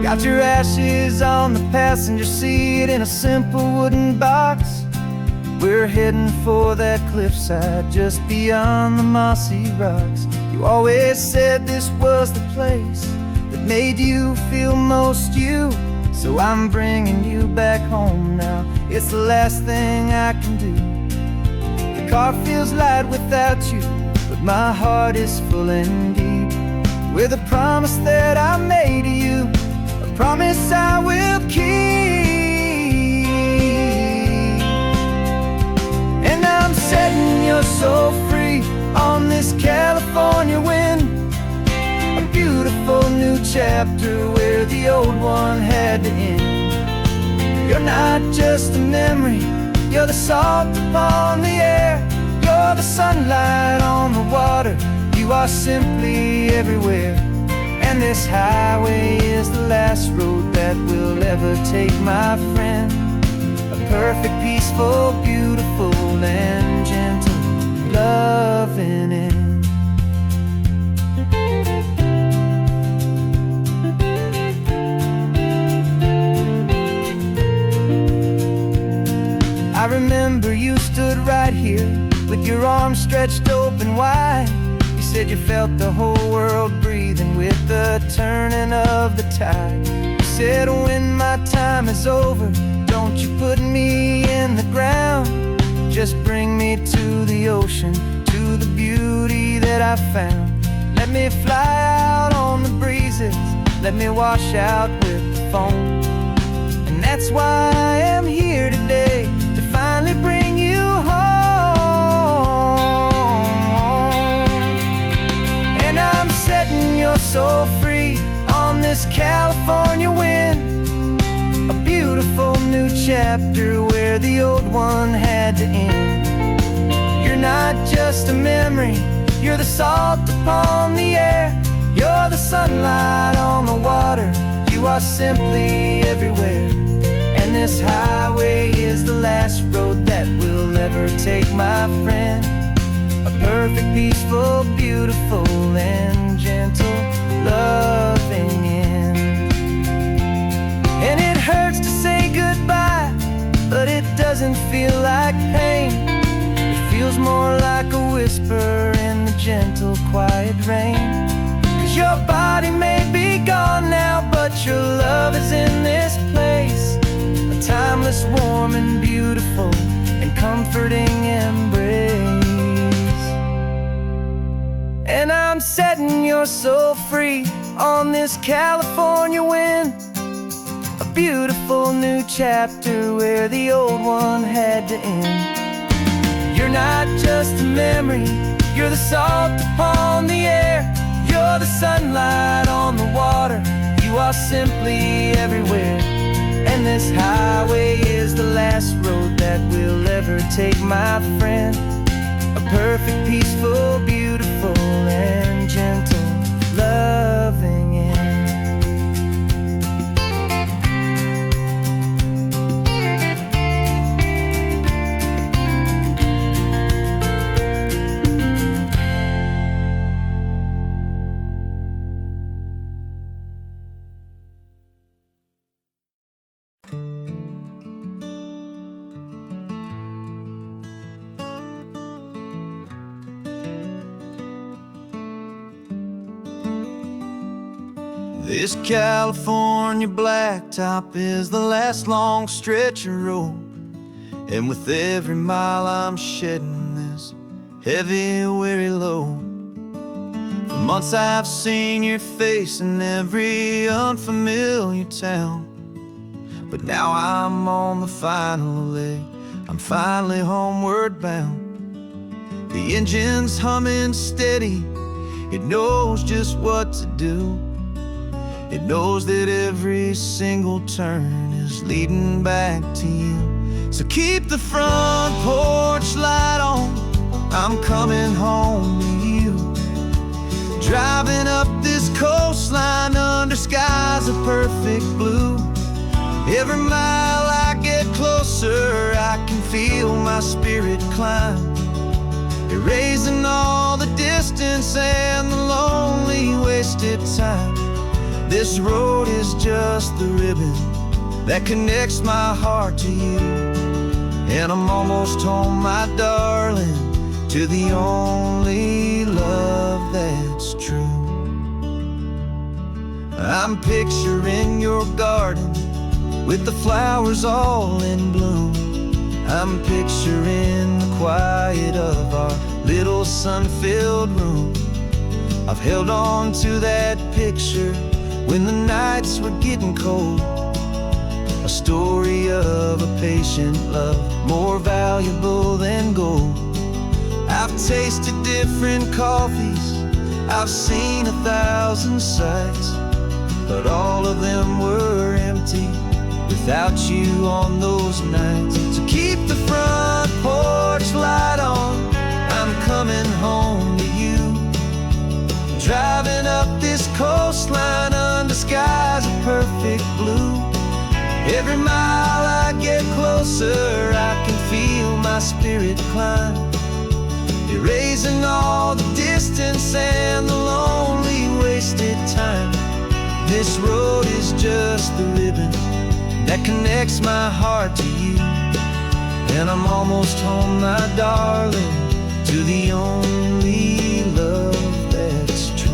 Got your ashes on the passenger seat in a simple wooden box. We're heading for that cliffside just beyond the mossy rocks. You always said this was the place that made you feel most you. So I'm bringing you back home now, it's the last thing I can do. The car feels light without you, but my heart is full and deep with a promise that I made to you, a promise I will keep. And I'm setting your soul free on this California wind, a beautiful new chapter where the old one had to end. You're not just a memory, you're the salt upon the air, you're the sunlight on the water, you are simply everywhere. And this highway is the last road that we'll ever take, my friend. A perfect, peaceful, beautiful, and gentle, loving end. I remember you stood right here with your arms stretched open wide. You said you felt the whole world breathing with the turning of the tide. You said when my time is over, don't you put me in the ground, just bring me to the ocean, to the beauty that I found. Let me fly out on the breezes, let me wash out with the foam. And that's why I am here today, to finally bring you home. And I'm setting your soul free on this California wind, a beautiful new chapter where the old one had to end. You're not just a memory, you're the salt upon the air, you're the sunlight on the water, you are simply everywhere. And this highway is the last road that we'll ever take, my friend. A perfect, peaceful, beautiful, and gentle, loving end. And it hurts to say goodbye, but it doesn't feel like pain. It feels more like a whisper in the gentle, quiet rain. 'Cause your body may be gone now, but your love is in this place, a timeless, warm, and beautiful, and comforting embrace. And I'm setting your soul free on this California wind, a beautiful new chapter where the old one had to end. You're not just a memory, you're the salt upon the air, you're the sunlight on the water. You are simply everywhere. And this highway is the last road that we'll ever take, my friend. A perfect, peaceful, beautiful, and gentle, loving end. This California blacktop is the last long stretch of road, and with every mile I'm shedding this heavy, weary load. For months I've seen your face in every unfamiliar town, but now I'm on the final leg, I'm finally homeward bound. The engine's humming steady, it knows just what to do. It knows that every single turn is leading back to you. So keep the front porch light on, I'm coming home to you. Driving up this coastline under skies of perfect blue. Every mile I get closer, I can feel my spirit climb, erasing all the distance and the lonely wasted time. This road is just the ribbon that connects my heart to you, and I'm almost home, my darling, to the only love that's true. I'm picturing your garden with the flowers all in bloom. I'm picturing the quiet of our little sun-filled room. I've held on to that picture when the nights were getting cold, a story of a patient love more valuable than gold. I've tasted different coffees, I've seen 1,000 sights, but all of them were empty without you on those nights. So keep the front porch light on, I'm coming home to you. Driving up this coastline under skies of perfect blue. Every mile I get closer, I can feel my spirit climb, erasing all the distance and the lonely wasted time. This road is just the ribbon that connects my heart to you, and I'm almost home, my darling, to the only love that's true.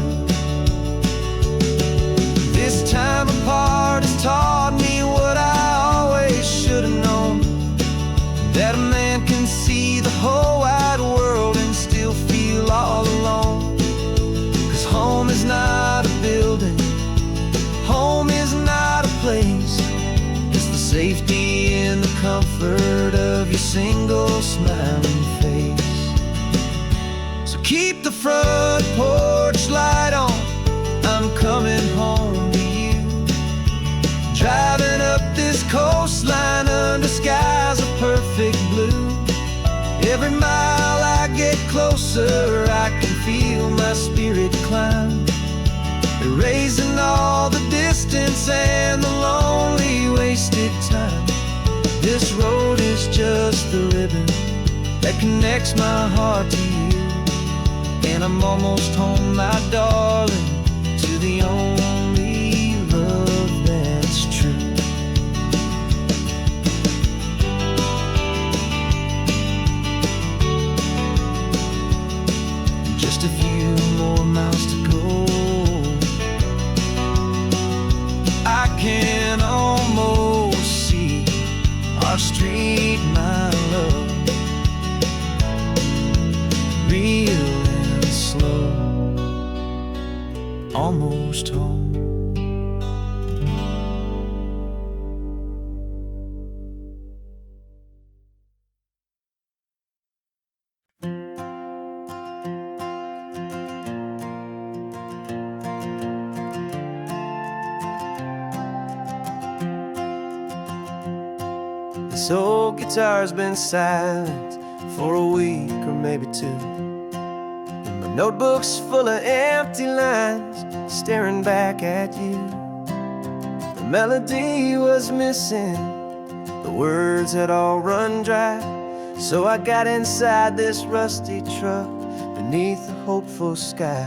This time apart has taught me what I always should have known, that a man can see the whole wide world and still feel all alone. 'Cause home is not a building, home is not a place, it's the safety and the comfort of your single smiling face. So keep the front porch light on, I'm coming home to you. Driving up this coastline under skies of perfect blue. Every mile I get closer, I can feel my spirit climb, erasing all the distance and the lonely wasted time. This road is just the ribbon that connects my heart to you, and I'm almost home, my darling, to the only love that's true. Just a few more miles to go, I can almost see our street, my love, real and slow, almost home. This old guitar's been silent for a week or maybe two, and my notebook's full of empty lines staring back at you. The melody was missing, the words had all run dry, so I got inside this rusty truck beneath the hopeful sky,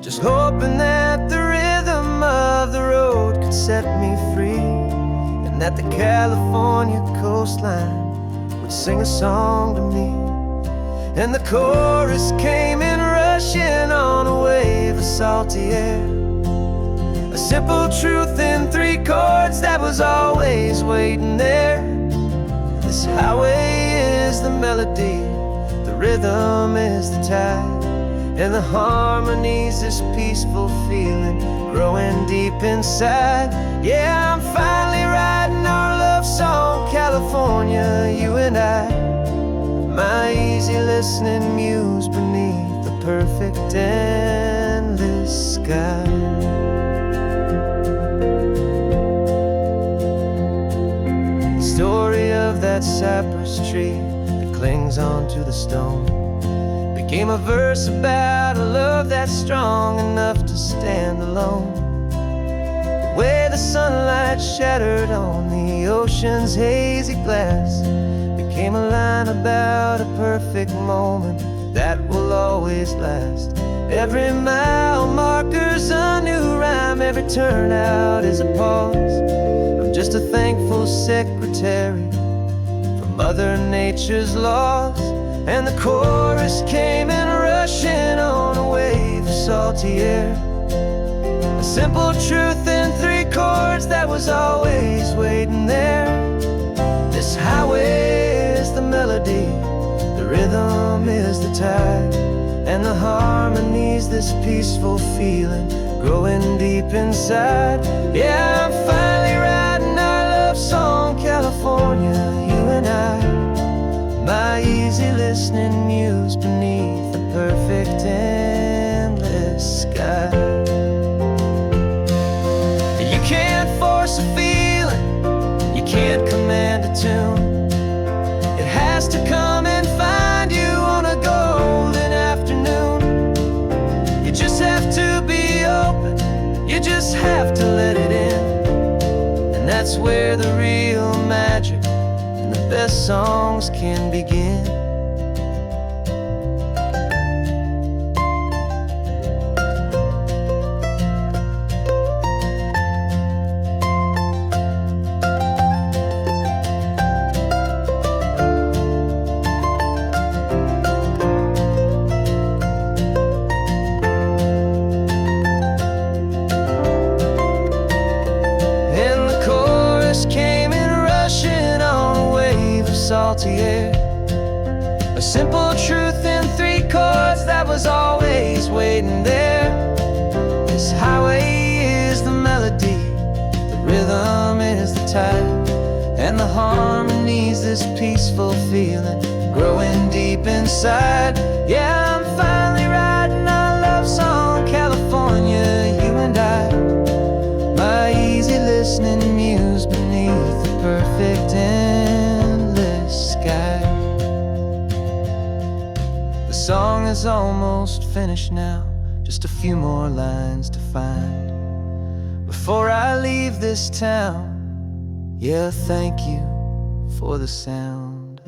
just hoping that the rhythm of the road could set me free, and that the California coastline would sing a song to me. And the chorus came in rushing on a wave of salty air, a simple truth in 3 chords that was always waiting there. This highway is the melody, the rhythm is the tide, and the harmony's this peaceful feeling growing deep inside. Yeah, I'm finally writing our love song, California, you and I, my easy listening muse beneath the perfect endless sky. The story of that cypress tree that clings onto the stone became a verse about a love that's strong enough to stand alone. The way the sunlight shattered on the ocean's hazy glass became a line about a perfect moment that will always last. Every mile marker's a new rhyme, every turnout is a pause. I'm just a thankful secretary for Mother Nature's laws. And the chorus came in rushing on a wave of salty air, a simple truth in 3 chords that was always waiting there. This highway is the melody, the rhythm is the tide, and the harmony's this peaceful feeling growing deep inside. Yeah, I'm finally writing our love song, California, you and I, my easy listening muse beneath the perfect endless sky. You can't force a feeling, you can't command a tune. It has to come and find you on a golden afternoon. You just have to be open, you just have to let it in, and that's where the real magic, the best songs can begin. And the chorus came in rushing on a wave of salty air, a simple truth in 3 chords that was always waiting there. This highway is the melody, the rhythm is the tide, and the harmony's this peaceful feeling growing deep inside. Yeah, I'm finally writing our love song, California, you and I, my easy listening muse beneath the perfect endless sky. The song is almost finished now, just a few more lines to find before I leave this town. Yeah, thank you for the sound.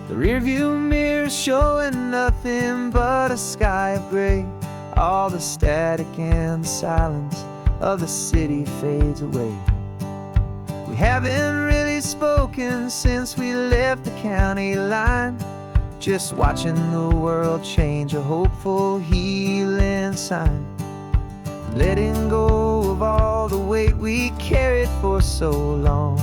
The rearview mirror's showing nothing but a sky of gray. All the static and the silence of the city fades away. We haven't really spoken since we left the county line, just watching the world change, a hopeful healing sign. Letting go of all the weight we carried for so long,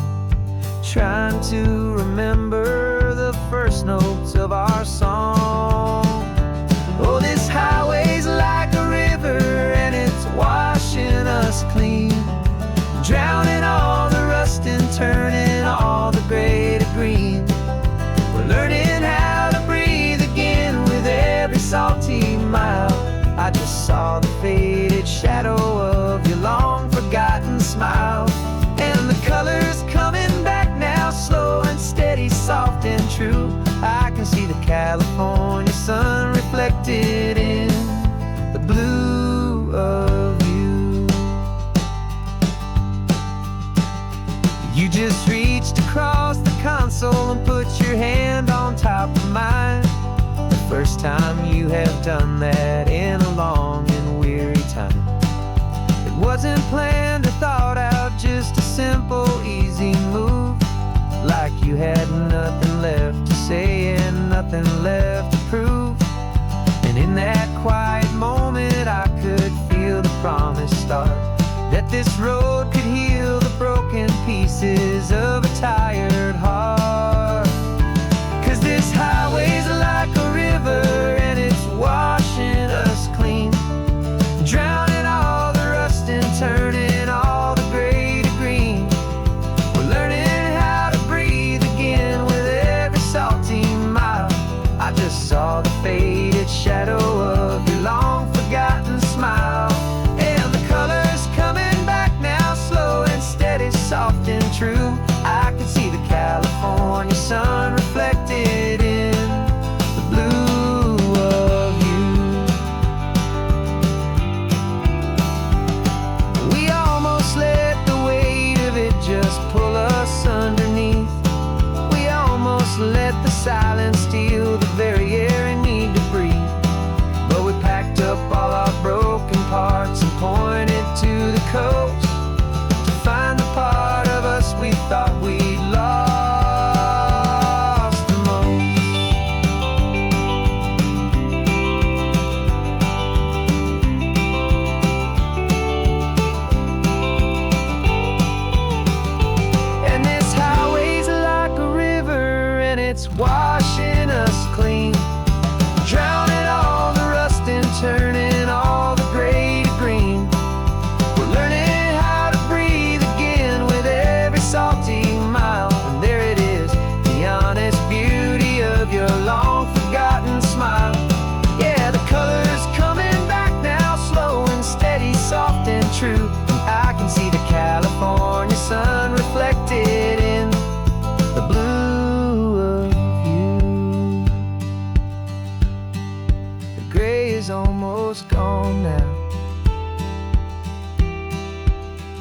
trying to remember the first notes of our song. Oh, this highway's like a river and it's washing us clean, drowning all the rust reflected in the blue of you. You just reached across the console and put your hand on top of mine. The first time you have done that in a long and weary time. It wasn't planned or thought out, just a simple, easy move. Like you had nothing left to say and nothing left to prove. And in that quiet moment I could feel the promise start, that this road could heal the broken pieces of a tired heart. 'Cause this highway's like a river and it's washing us clean, drowning all the rust and turning all the gray to green. We're learning how to breathe again with every salty mile. I just saw the faded shadow of your long forgotten smile. And the colors coming back now, slow and steady, soft and true. I can see the California sun reflected in the blue of you. We almost let the weight of it just pull us underneath. We almost let the silence steal the very air I need to breathe. But we packed up all our broken parts and pointed to the coast to find the part of us we thought we'd lost the most. And this highway's like a river and it's washing us clean, drowning all the rust and turning all the gray to green. We're learning how to breathe again with every salty mile. And there it is, the honest beauty of your long forgotten smile. Yeah, the colors coming back now, slow and steady, soft and true. I can see the California sun reflected in the blue of you. The gray is almost gone now,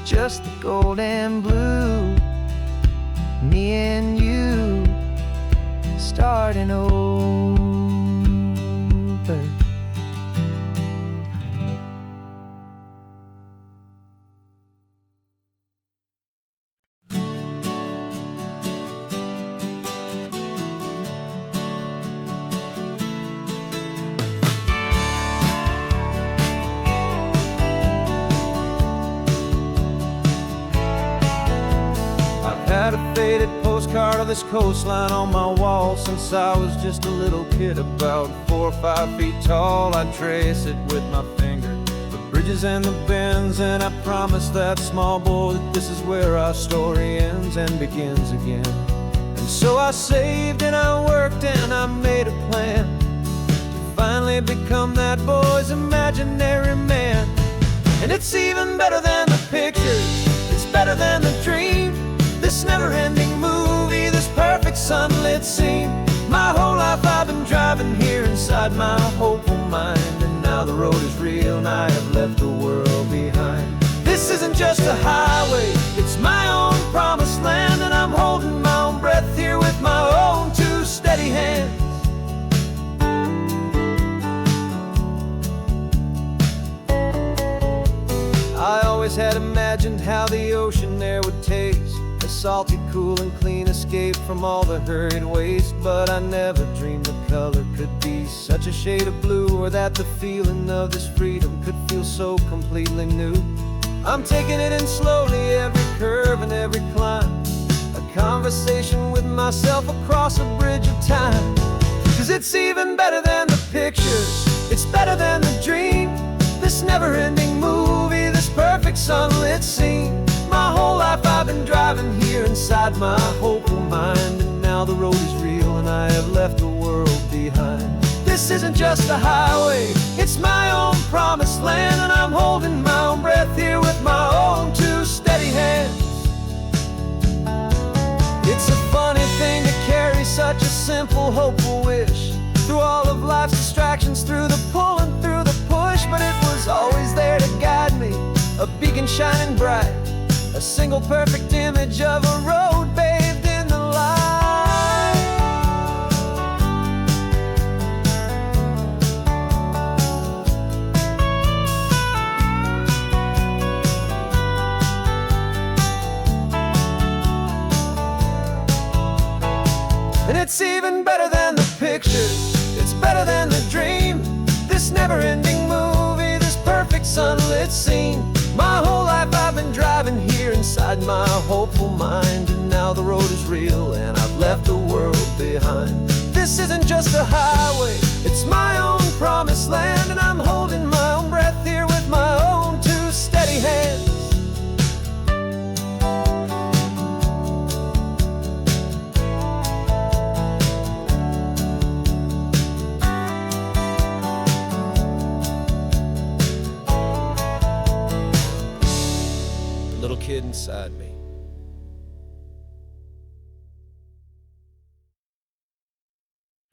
just the gold and blue. Me and you starting over. Had a faded postcard of this coastline on my wall since I was just a little kid, about 4 or 5 feet tall. I trace it with my finger, the bridges and the bends, and I promised that small boy that this is where our story ends and begins again. And so I saved and I worked and I made a plan to finally become that boy's imaginary man. And it's even better than the pictures, it's better than the dream. This never-ending movie, this perfect sunlit scene. My whole life I've been driving here inside my hopeful mind, and now the road is real and I have left the world behind. This isn't just a highway, it's my own promised land, and I'm holding my own breath here with my own 2 steady hands. I always had imagined how the ocean air would taste, a salty, cool and clean escape from all the hurried waste. But I never dreamed the color could be such a shade of blue, or that the feeling of this freedom could feel so completely new. I'm taking it in slowly, every curve and every climb, a conversation with myself across a bridge of time. 'Cause it's even better than the pictures, it's better than the dream. This never-ending movie, this perfect sunlit scene. My whole life I've been driving here inside my hopeful mind, and now the road is real and I have left the world behind. This isn't just a highway, it's my own promised land, and I'm holding my own breath here with my own 2 steady hands. It's a funny thing to carry such a simple, hopeful wish through all of life's distractions, through the shining bright, a single perfect image of a road bathed in the light. And it's even better than the picture, it's better than the dream. This never-ending movie, this perfect sunlit scene. My whole life I've been driving here inside my hopeful mind, and now the road is real and I've left the world behind. This isn't just a highway, it's my own promised land, and I'm holding my own breath here with my own two steady hands. Little kid inside me